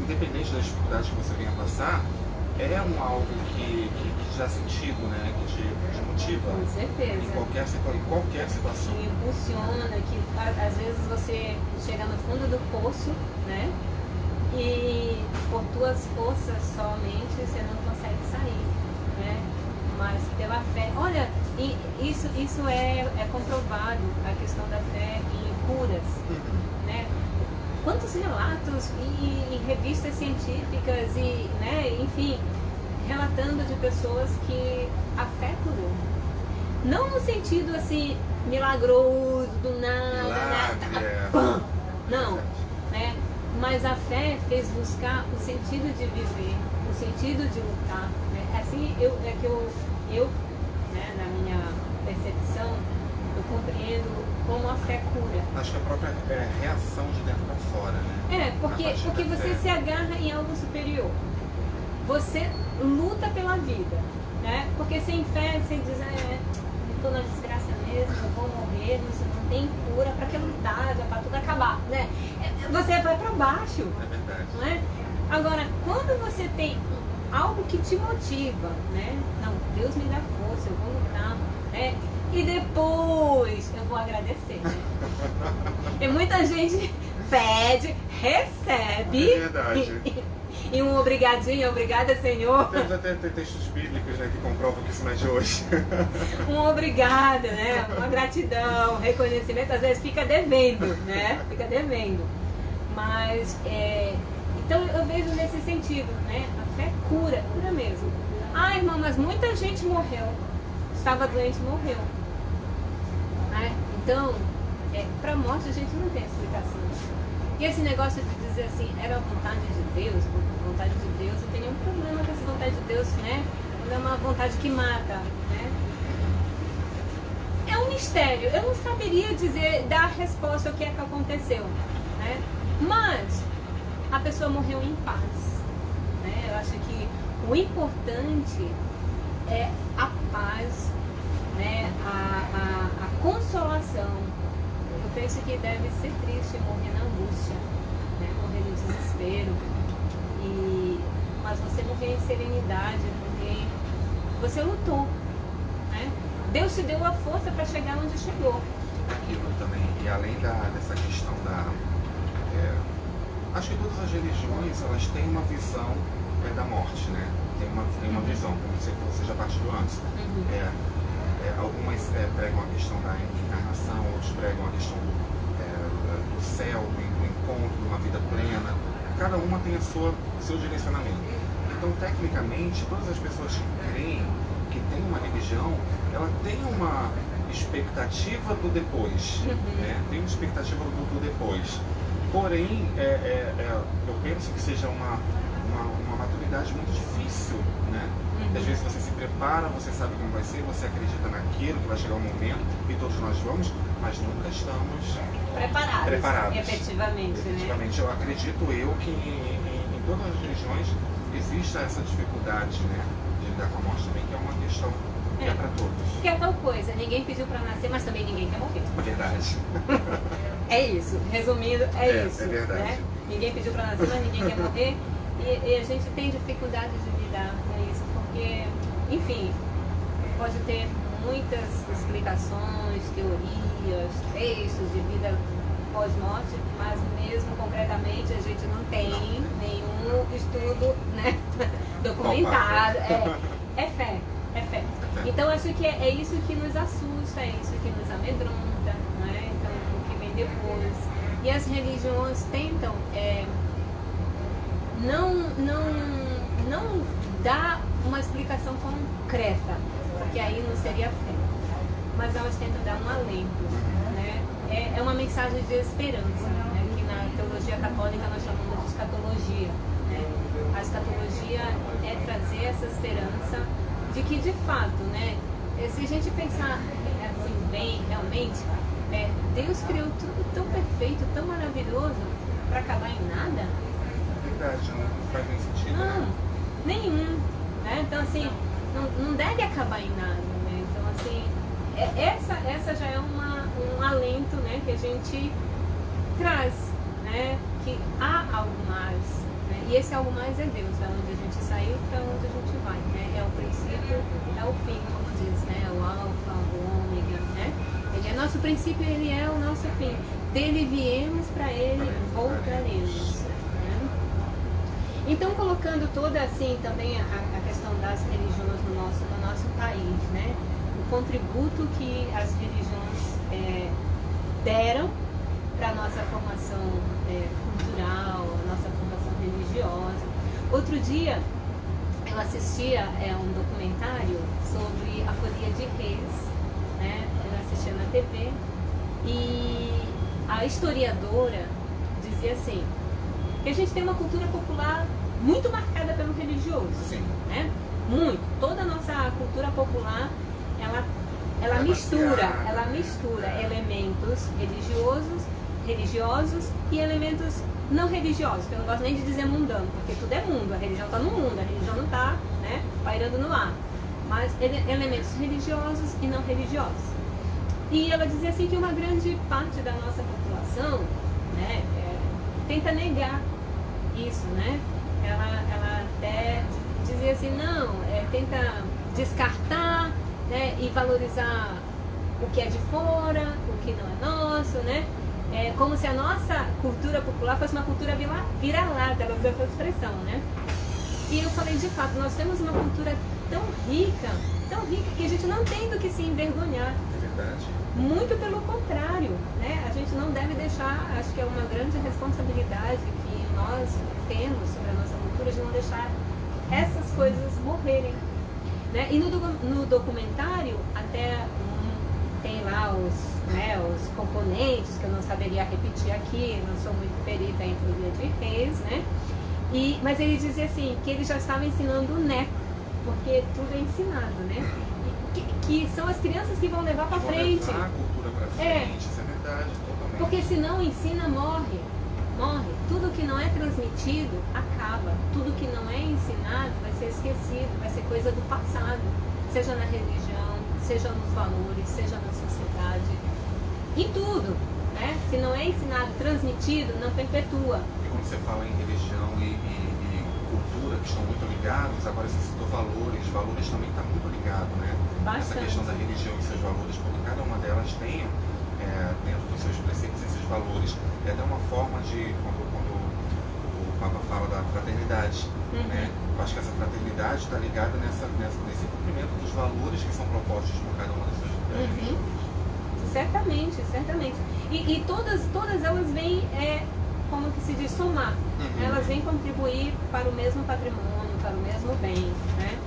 independente das dificuldades que você venha passar, é algo que te dá sentido, né? Que te motiva. Com certeza. Em qualquer situação. Que impulsiona, que às vezes você chega no fundo do poço, né? E por tuas forças somente você não consegue sair, né? Mas pela fé, olha, isso é comprovado, a questão da fé em curas, né? Quantos relatos em revistas científicas e, né, enfim, relatando de pessoas que a fé curou. Não no sentido assim, milagroso, do nada, não, né? Mas a fé fez buscar o sentido de viver, o sentido de lutar, né? Assim, eu, né, na minha percepção, eu compreendo como a fé cura. Acho que a própria reação de dentro para fora, né? Porque você se agarra em algo superior. Você luta pela vida, né? Porque sem fé você diz, estou na desgraça mesmo, eu vou morrer, não tem cura, para que lutar, já para tudo acabar, né? Você vai para baixo. É verdade. Não é? Agora, quando você tem algo que te motiva, né? Não, Deus me dá força, eu vou lutar, né? E depois eu vou agradecer, né? E muita gente pede, recebe. É verdade. E um obrigadinho, obrigada, Senhor. Temos até textos bíblicos, né, que comprovam que isso não é de hoje. Um obrigada, né? Uma gratidão, reconhecimento, às vezes fica devendo, né? Fica devendo. Mas, então eu vejo nesse sentido, né? A fé cura mesmo. Ah, irmão, mas muita gente morreu. Estava doente e morreu. Né? Então, para a morte a gente não tem explicação. E esse negócio de dizer assim, era a vontade de Deus, vontade de Deus, eu tenho um problema com essa vontade de Deus, né? Quando é uma vontade que mata, né? É um mistério, eu não saberia dar a resposta ao que é que aconteceu, né? Mas a pessoa morreu em paz, né? Eu acho que o importante é a paz, né? A consolação. Eu penso que deve ser triste morrer na angústia, né? Morrer no desespero. Mas você morrer em serenidade, você lutou, né? Deus te deu a força para chegar onde chegou. Aquilo também, e além dessa questão acho que todas as religiões, elas têm uma visão da morte, né? Tem uma visão, como você já partilhou antes. Algumas pregam a questão da encarnação, outros pregam a questão do céu, do encontro, de uma vida plena. Cada uma tem seu direcionamento. Então, tecnicamente, todas as pessoas que creem, que têm uma religião, ela tem uma expectativa do depois, né? Tem uma expectativa do depois. Porém, eu penso que seja uma maturidade muito difícil, né? Às vezes você se prepara, você sabe como vai ser, você acredita naquilo, que vai chegar um momento e todos nós vamos, mas nunca estamos preparados. Efetivamente, né? Eu acredito que em todas as religiões exista essa dificuldade, né, de lidar com a morte também, que é uma questão que é para todos. Que é tal coisa, ninguém pediu para nascer, mas também ninguém quer morrer. É verdade. É isso, resumindo, isso. É verdade. Né? Ninguém pediu para nascer, mas ninguém quer morrer. E a gente tem dificuldade de lidar com isso, porque, enfim, pode ter muitas explicações, teorias, textos de vida pós-morte, mas mesmo concretamente a gente não tem nenhum estudo, né, documentado. É fé. Então acho que é isso que nos assusta, é isso que nos amedronta, né? Então o que vem depois. E as religiões tentam não dar uma explicação concreta, porque aí não seria fé. Mas elas tentam dar um alento, né? É uma mensagem de esperança, né? Que na teologia católica nós chamamos de escatologia, né? A escatologia é trazer essa esperança de que, de fato, né? Se a gente pensar assim bem, realmente, Deus criou tudo tão perfeito, tão maravilhoso, para acabar em nada? É verdade, não faz nem sentido. Não, né? nenhum. Né? Então, assim, não deve acabar em nada, né? Então, assim, essa já é um alento, né, que a gente traz, né, que há algo mais, né? E esse algo mais é Deus, da onde a gente saiu para onde a gente vai, né? É o princípio, é o fim, como diz, né? O alfa, o ômega, né? Ele é nosso princípio, ele é o nosso fim. Dele viemos, para ele voltaremos. Né? Então, colocando toda assim também a questão das religiões no nosso país, né? O contributo que as religiões deram para a nossa formação cultural, a nossa formação religiosa. Outro dia, eu assistia um documentário sobre a Folia de Reis, né? Eu assistia na TV, e a historiadora dizia assim, que a gente tem uma cultura popular muito marcada pelo religioso. Sim. Né? Muito. Toda a nossa cultura popular, ela mistura elementos religiosos e elementos não religiosos, que eu não gosto nem de dizer mundano, porque tudo é mundo, a religião está no mundo, a religião não está, né, pairando no ar. Mas elementos religiosos e não religiosos. E ela dizia assim que uma grande parte da nossa população, né, tenta negar isso, né? Ela até dizia assim, não, tenta descartar, né, e valorizar o que é de fora, o que não é nosso, né? Como se a nossa cultura popular fosse uma cultura vira-lata, ela usa essa expressão, né? E eu falei, de fato, nós temos uma cultura tão rica que a gente não tem do que se envergonhar. É verdade. Muito pelo contrário, né? A gente não deve deixar, acho que é uma grande responsabilidade que nós temos sobre a nossa cultura, de não deixar essas coisas morrerem, né? E no documentário até tem lá os componentes que eu não saberia repetir aqui, não sou muito perita em Folia de Reis, né? Mas ele dizia assim, que ele já estava ensinando o neto, porque tudo é ensinado, né? Que são as crianças que vão levar para frente. Levar a cultura para frente, isso é verdade, totalmente. Porque se não ensina, morre. Tudo que não é transmitido, acaba. Tudo que não é ensinado vai ser esquecido, vai ser coisa do passado. Seja na religião, seja nos valores, seja na sociedade. Em tudo, né? Se não é ensinado, transmitido, não perpetua. E quando você fala em religião e cultura, que estão muito ligados, agora você citou valores também está muito ligado, né? Bastante. Essa questão da religião e seus valores, porque cada uma delas tem, dentro dos seus preceitos, esses valores. É até uma forma de, quando o Papa fala da fraternidade, né? Eu acho que essa fraternidade está ligada nesse cumprimento dos valores que são propostos por cada uma das suas religiões. Certamente. E todas elas vêm, como que se diz, somar. Elas vêm contribuir para o mesmo patrimônio, para o mesmo bem, né?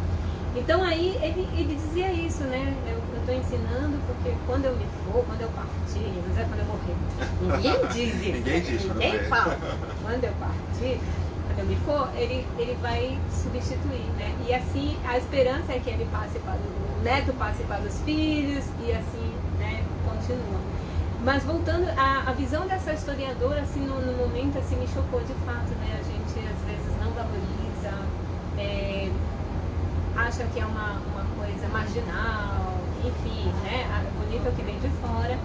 Então aí ele dizia isso, né? Eu estou ensinando porque quando eu partir, mas quando eu morrer. Ninguém diz isso. Ninguém fala. Quando eu partir, quando eu me for, ele vai substituir, né? E assim, a esperança é que ele passe para o neto, passe para os filhos e assim, né, continua. Mas voltando, a visão dessa historiadora, assim, no momento, assim, me chocou de fato, né? A gente, às vezes, não valoriza, acha que é uma coisa marginal, enfim, né? Bonito é o que vem de fora,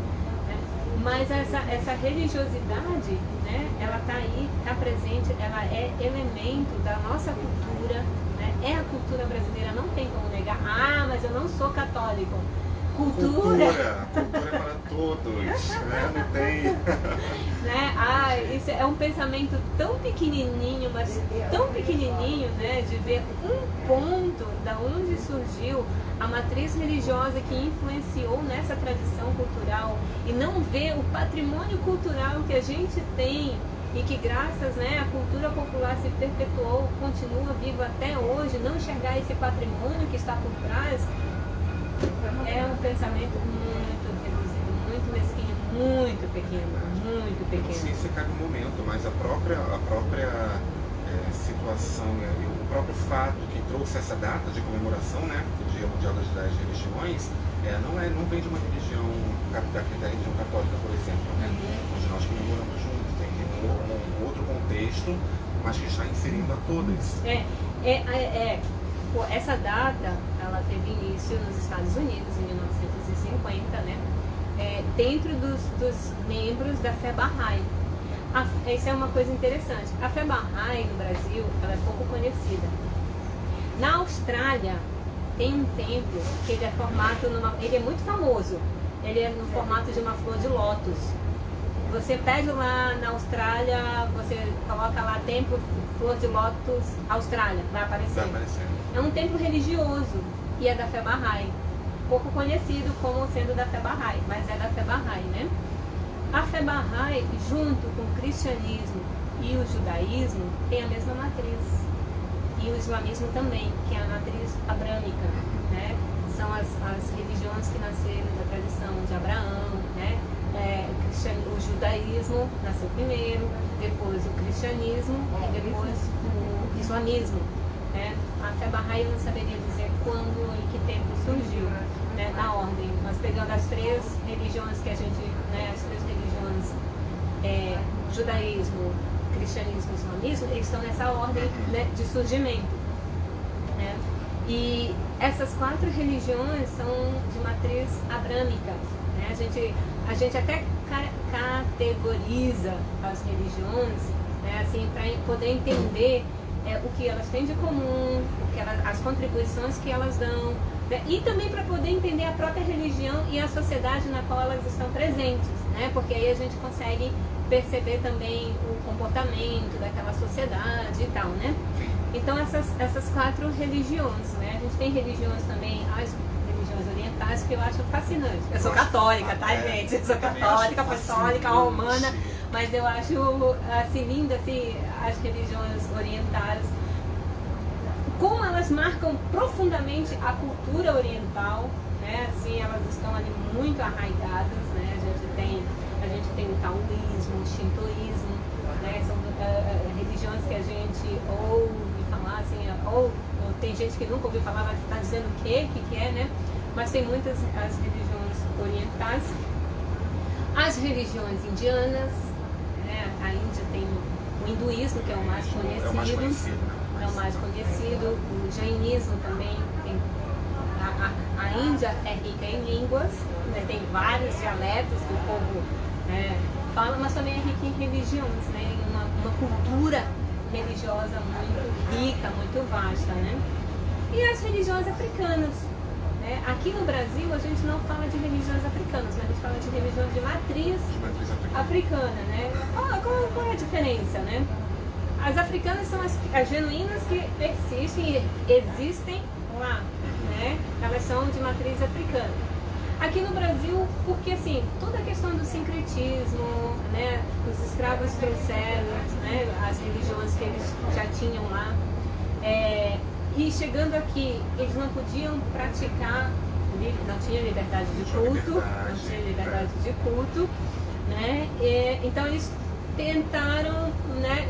né? Mas essa religiosidade, né? Ela tá aí, tá presente, ela é elemento da nossa cultura, né? É a cultura brasileira, não tem como negar. Ah, mas eu não sou católico. Cultura é para todos, né? Não tem. Né? Isso é um pensamento tão pequenininho, mas tão pequenininho, né? De ver um ponto da onde surgiu a matriz religiosa que influenciou nessa tradição cultural e não ver o patrimônio cultural que a gente tem e que graças, né, à cultura popular se perpetuou, continua vivo até hoje, não enxergar esse patrimônio que está por trás. É um pensamento muito reduzido, muito mesquinho, muito pequeno. Sim, se cabe um momento, mas a própria situação e o próprio fato que trouxe essa data de comemoração, né, do Dia Mundial das Religiões, não vem de uma religião, da religião católica, por exemplo, né, onde nós comemoramos juntos, tem um outro contexto, mas que está inserindo a todas. Essa data, ela teve início nos Estados Unidos em 1950, né? Dentro dos membros da fé Bahá'í. Isso é uma coisa interessante. A fé Bahá'í no Brasil, ela é pouco conhecida. Na Austrália tem um templo que ele é formado ele é muito famoso. Ele é no formato de uma flor de lótus. Você pede lá na Austrália, você coloca lá templo flor de lótus Austrália, vai aparecer. É um templo religioso e é da fé Bahá'í. Pouco conhecido como sendo da fé Bahá'í, mas é da fé Bahá'í, né? A fé Bahá'í, junto com o cristianismo e o judaísmo, tem a mesma matriz. E o islamismo também, que é a matriz abrâmica, né? São as religiões que nasceram da tradição de Abraão, né? O judaísmo nasceu primeiro, depois o cristianismo e depois o islamismo, né? A fé Bahá'í eu não saberia dizer quando e que tempo surgiu, né? Na ordem, mas pegando as três religiões que a gente, né? As três religiões, judaísmo, cristianismo e islamismo, eles estão nessa ordem, né, de surgimento, né? E essas 4 religiões são de matriz abrâmica, né? A gente até categoriza as religiões, né, assim, para poder entender o que elas têm de comum, as contribuições que elas dão, né? E também para poder entender a própria religião e a sociedade na qual elas estão presentes, né? Porque aí a gente consegue perceber também o comportamento daquela sociedade e tal, né? Então essas 4 religiões, né? A gente tem religiões também, as religiões orientais, que eu acho fascinante. Eu sou católica, tá, gente? Eu sou católica, apostólica, romana, mas eu acho assim linda assim as religiões orientais, como elas marcam profundamente a cultura oriental, né? Assim, elas estão ali muito arraigadas, né? A gente tem o taoísmo, o shintoísmo, né? São religiões que a gente ouve falar, assim, ou tem gente que nunca ouviu falar, vai estar dizendo o que é, né? Mas tem muitas as religiões orientais. As religiões indianas, né? A Índia tem o hinduísmo, que é o mais conhecido. É o mais conhecido, né? É o mais conhecido. O jainismo também tem. A Índia é rica em línguas, né? Tem vários dialetos que o povo fala, mas também é rica em religiões, né? Uma cultura religiosa muito rica, muito vasta, né? E as religiões africanas, né? Aqui no Brasil a gente não fala de religiões africanas, mas a gente fala de religiões de matriz africana, né? Qual é a diferença, né? As africanas são as genuínas que persistem e existem lá, né? Elas são de matriz africana. Aqui no Brasil, porque assim, toda a questão do sincretismo, né? Os escravos trouxeram, né? As religiões que eles já tinham lá. E chegando aqui, eles não podiam praticar, não tinha liberdade de culto, né? Então eles tentaram, né,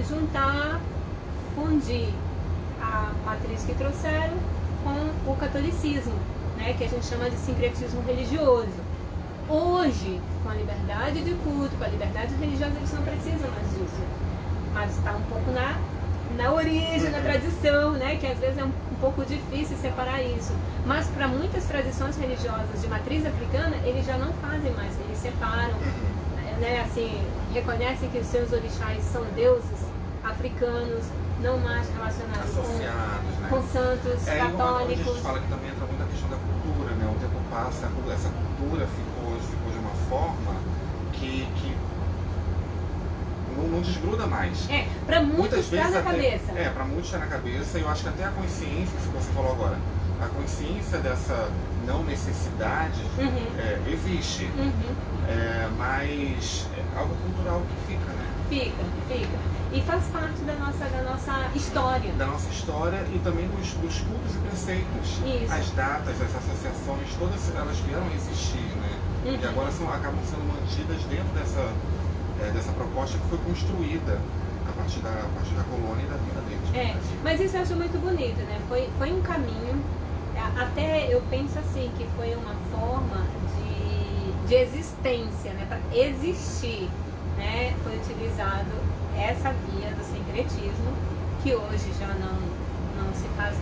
fundir a matriz que trouxeram com o catolicismo, né, que a gente chama de sincretismo religioso. Hoje, com a liberdade de culto, com a liberdade religiosa, eles não precisam mais disso. Mas está um pouco na origem, na tradição, né, que às vezes é um pouco difícil separar isso. Mas para muitas tradições religiosas de matriz africana, eles já não fazem mais, eles separam, né, assim, reconhecem que os seus orixás são deuses africanos, não mais relacionados com santos católicos. A gente fala que também entra muito a questão da cultura, né? O tempo passa, essa cultura ficou de uma forma que não desgruda mais. Para muitos está na cabeça. Para muitos está na cabeça, e eu acho que até a consciência, que você falou agora, a consciência dessa não necessidade existe, mas é algo cultural que fica, né? Fica. E faz parte da nossa história. Da nossa história e também dos cultos e preceitos. Isso. As datas, as associações, todas elas vieram a existir, né? E agora acabam sendo mantidas dentro dessa proposta que foi construída a partir da colônia e da vida deles. Mas isso eu acho muito bonito, né? Foi um caminho, até eu penso assim, que foi uma forma de existência, né? Para existir, né? Foi utilizado essa via do sincretismo, que hoje já não faz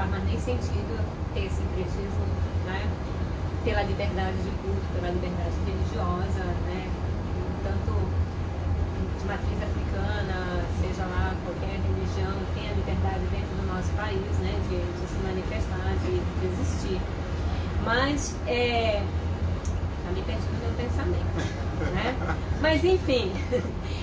mais nem sentido ter sincretismo, né? Pela liberdade de culto, pela liberdade religiosa, né? Tanto de matriz africana, seja lá qualquer religião, tem a liberdade dentro do nosso país, né, de se manifestar, de existir. Mas, tá me perdido no meu pensamento, né? Mas enfim,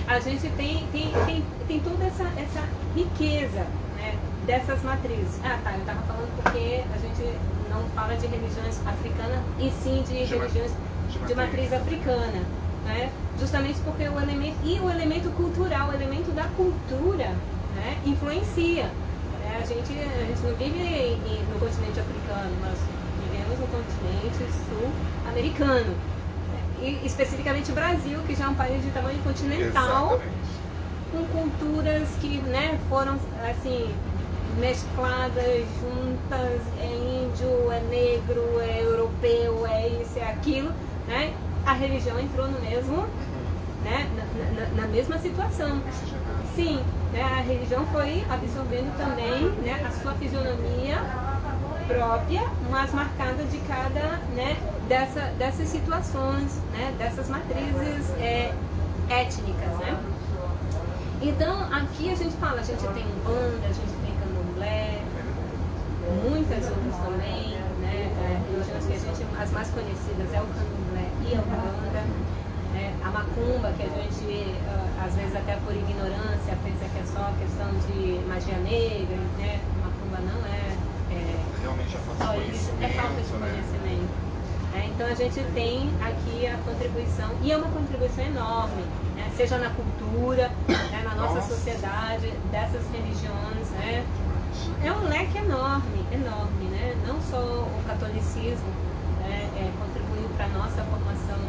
a gente tem toda essa riqueza, né, dessas matrizes. Ah, tá, eu estava falando porque a gente não fala de religiões africanas e sim de religiões de matriz africana, né? Justamente porque o elemento cultural, o elemento da cultura, né, influencia. A gente não vive no continente africano, nós vivemos no continente sul-americano. E especificamente o Brasil, que já é um país de tamanho continental. Exatamente. Com culturas que, né, foram assim mescladas, juntas, é índio, é negro, é europeu, é isso, é aquilo, né? A religião entrou no mesmo, né, na mesma situação. Sim, né, a religião foi absorvendo também, né, a sua fisionomia própria, mas marcada de cada, né, dessas situações, né, dessas matrizes étnicas, né? Então, aqui a gente fala, a gente tem Umbanda, a gente tem Candomblé, muitas outras também, né? Religiões que a gente, as mais conhecidas é o Candomblé e a Umbanda, né? A Macumba, que a gente, às vezes até por ignorância, pensa que é só questão de magia negra, né? Macumba não é. Realmente é falta de conhecimento, é falta de conhecimento. Então a gente tem aqui a contribuição, e é uma contribuição enorme, né? Seja na cultura, né? Na nossa sociedade, dessas religiões, né? É um leque enorme, enorme, né? Não só o catolicismo, né, contribuiu para a nossa formação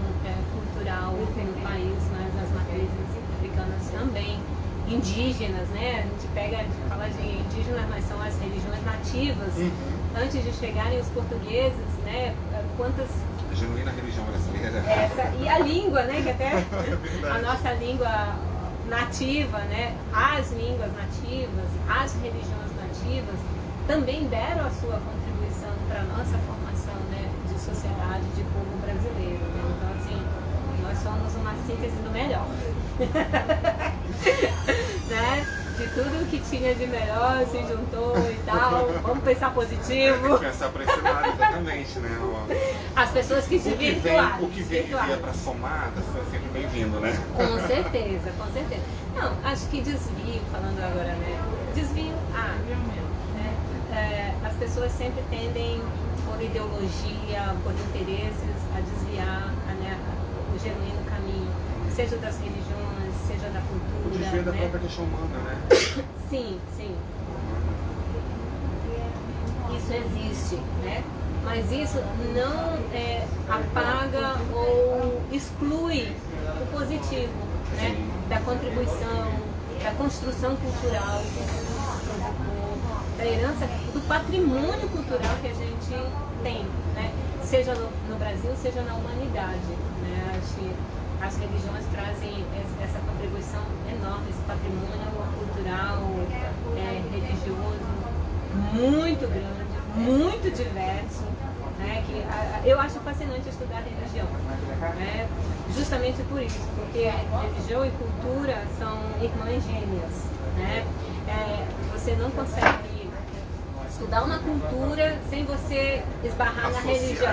cultural no país, mas as matrizes africanas também. Indígenas, né? A gente fala de indígenas, mas são as religiões nativas. Antes de chegarem os portugueses, né? Quantas... A genuína religião brasileira. E a língua, né? Que até a nossa língua nativa, né? As línguas nativas, as religiões nativas também deram a sua contribuição para a nossa formação, né, de sociedade, de povo brasileiro. Né? Então, assim, nós somos uma síntese do melhor. Né? De tudo que tinha de melhor se juntou e tal. Vamos pensar positivo. Tem que pensar para esse lado, exatamente, né? As pessoas que se virtuaram. O que vier para somar, é sempre bem-vindo, né? Com certeza, com certeza. Não, acho que desvio, falando agora, né? Desvio, né? As pessoas sempre tendem, por ideologia, por interesses, a desviar, né, o genuíno caminho, seja das religiões, seja da cultura. O desvio da né? própria questão humana, né? Sim, sim. Isso existe, né? Mas isso não apaga ou exclui o positivo, né? Da contribuição, da construção cultural, da herança, do patrimônio cultural que a gente tem, né? Seja no Brasil, seja na humanidade, né? Acho que as religiões trazem essa contribuição enorme, esse patrimônio cultural, religioso, muito grande, muito diverso, né? Que eu acho fascinante estudar religião, né? Justamente por isso, porque religião e cultura são irmãs gêmeas, né? Você não consegue estudar uma cultura sem você esbarrar na religião,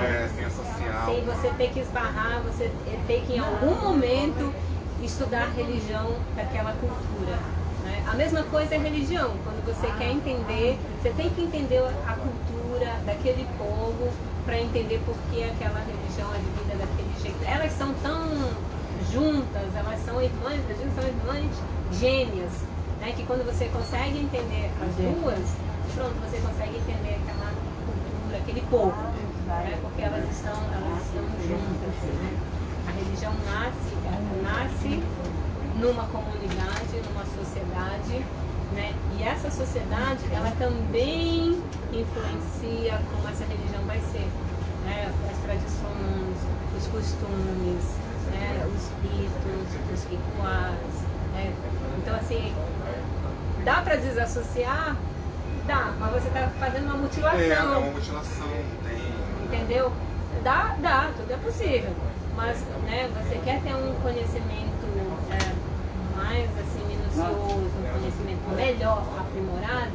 sem você ter que esbarrar, você ter que em algum momento estudar a religião daquela cultura, né? A mesma coisa é religião. Quando você quer entender, você tem que entender a cultura daquele povo para entender por que aquela religião é vivida daquele jeito. Elas são tão juntas, elas são irmãs, a gente são irmãs gêmeas, né? Que quando você consegue entender as duas, pronto, você consegue entender aquela cultura, aquele povo, né? Porque elas estão juntas, né? A religião nasce numa comunidade, numa sociedade, né? E essa sociedade, ela também influencia como essa religião vai ser, né? As tradições, os costumes, né? Os ritos, os rituais, né? Então, assim, dá para desassociar? Dá, mas você está fazendo uma mutilação. É uma mutilação, tem. Entendeu? Dá, tudo é possível. Mas, né, você quer ter um conhecimento mais conhecimento melhor, aprimorado,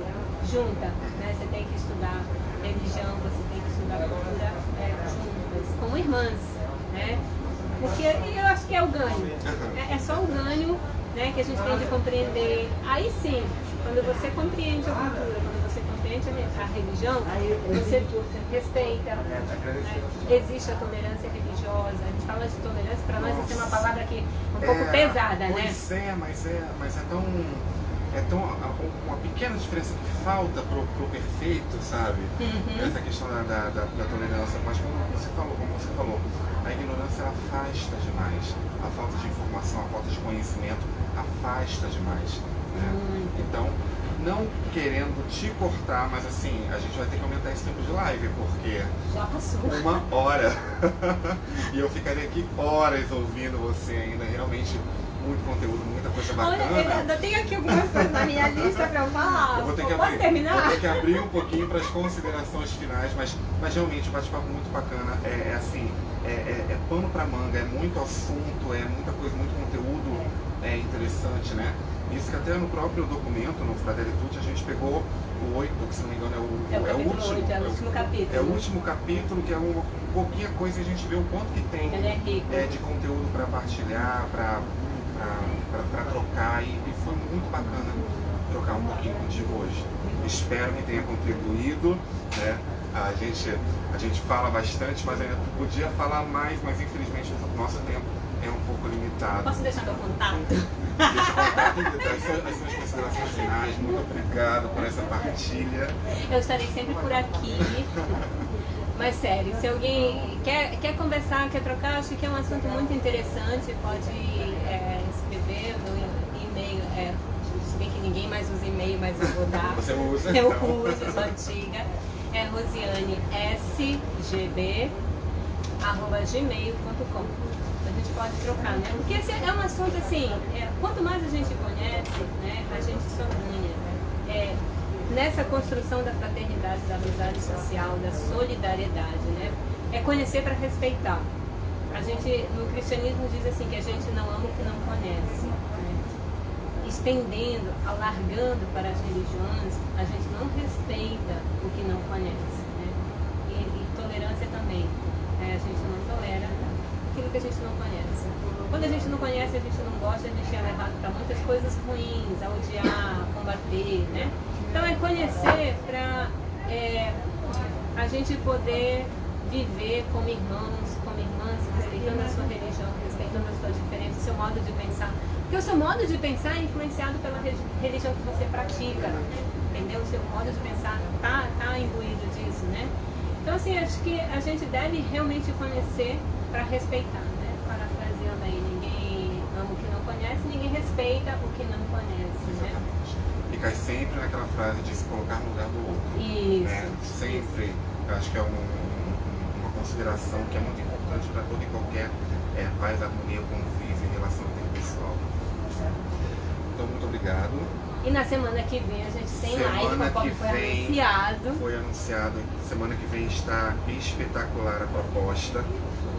junta, né? Você tem que estudar religião, você tem que estudar cultura juntas, como irmãs, né? Porque eu acho que é o ganho, é só o ganho, né, que a gente tem de compreender. Aí sim, quando você compreende a cultura, quando você compreende a religião, você respeita, né? Existe a tolerância religiosa. A gente fala de tolerância, para nós isso é uma palavra que um pouco pesada, né? Pois mas é tão uma pequena diferença que falta pro perfeito, sabe? Essa questão da tolerância, mas como você falou, a ignorância afasta demais, a falta de informação, a falta de conhecimento afasta demais, né? Então, não querendo te cortar, mas assim, a gente vai ter que aumentar esse tempo de live, porque já passou 1 hora e eu ficaria aqui horas ouvindo você ainda, realmente muito conteúdo, muita coisa bacana. Olha, eu ainda tenho aqui algumas coisas na minha lista para eu falar. Eu vou ter que Posso terminar? Vou ter que abrir um pouquinho para as considerações finais, mas realmente o bate-papo muito bacana, é pano para manga, é muito assunto, é muita coisa, muito conteúdo interessante, né? Isso que até no próprio documento, no Fratelitude, a gente pegou o 8, que se não me engano é o último. 8, é o último capítulo. É o último capítulo, que é uma pouquinha coisa e a gente vê o quanto que tem de conteúdo para partilhar, para trocar, e foi muito bacana trocar um pouquinho contigo hoje. Espero que tenha contribuído, né? A gente fala bastante, mas ainda podia falar mais, mas infelizmente o nosso tempo é um pouco limitado. Posso deixar meu contato? Deixa o contato e as suas considerações finais. Muito obrigado por essa partilha. Eu estarei sempre por aqui. Mas sério, se alguém quer conversar, quer trocar, acho que é um assunto muito interessante, pode escrever no e-mail. Se bem que ninguém mais usa e-mail, mas eu vou dar. Você usa? Eu então. uso, sou antiga. É rosianesgb@gmail.com. A gente pode trocar, né? Porque esse é um assunto assim, quanto mais a gente conhece, né, a gente só ganha. Nessa construção da fraternidade, da amizade social, da solidariedade, né? É conhecer para respeitar. A gente, no cristianismo, diz assim que a gente não ama o que não conhece, né? Estendendo, alargando para as religiões, a gente não respeita o que não conhece, né? E tolerância também. A gente não tolera aquilo que a gente não conhece. Quando a gente não conhece, a gente não gosta, a gente é levado para muitas coisas ruins, a odiar, a combater, né? Então é conhecer para a gente poder viver como irmãos, como irmãs, respeitando a sua religião, respeitando a sua diferença, o seu modo de pensar. Porque o seu modo de pensar é influenciado pela religião que você pratica, entendeu? O seu modo de pensar tá imbuído disso, né? Então assim, acho que a gente deve realmente conhecer para respeitar, né? Parafraseando aí, ninguém ama o que não conhece, ninguém respeita o que não conhece, né? E cai sempre naquela frase de se colocar no lugar do outro. Isso. Né? Sempre, eu acho que é uma consideração que é muito importante para toda e qualquer paz, harmonia, convívio e relação interpessoal. Então, muito obrigado. E na semana que vem a gente tem live, conforme foi anunciado. Foi anunciado. Semana que vem está espetacular a proposta,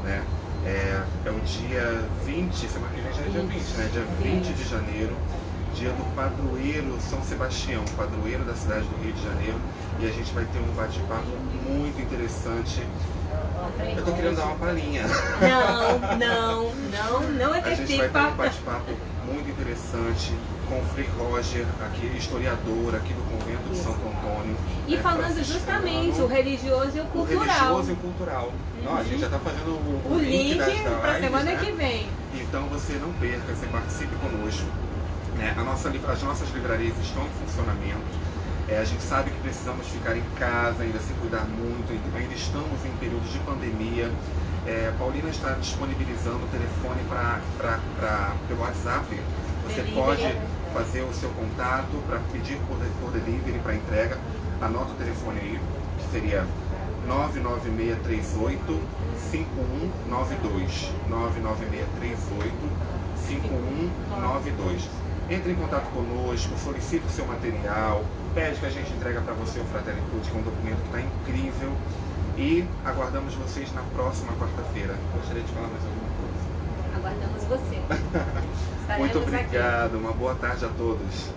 né? É o dia 20, semana que vem já é dia 20, né? Dia 20 de janeiro, dia do padroeiro São Sebastião, padroeiro da cidade do Rio de Janeiro. E a gente vai ter um bate-papo muito interessante. Eu tô querendo dar uma palhinha. Não é A gente vai ter um bate-papo muito interessante com o Frei Roger, aqui, historiador aqui do convento de Santo Antônio. E falando justamente o religioso e o cultural. O religioso e o cultural. Não, a gente já está fazendo o link para a semana, né, que vem. Então você não perca, você participe conosco. Né? As nossas livrarias estão em funcionamento. A gente sabe que precisamos ficar em casa, ainda se cuidar muito, ainda estamos em período de pandemia. Paulina está disponibilizando o telefone pelo WhatsApp. Você pode fazer o seu contato para pedir por delivery, para entrega. Anota o telefone aí, que seria 99638 5192. 99638 5192. Entre em contato conosco, solicite o seu material, pede que a gente entrega para você o Fratelitude, que é um documento que está incrível. E aguardamos vocês na próxima quarta-feira. Gostaria de falar mais alguma coisa? Aguardamos você. Muito obrigado, uma boa tarde a todos.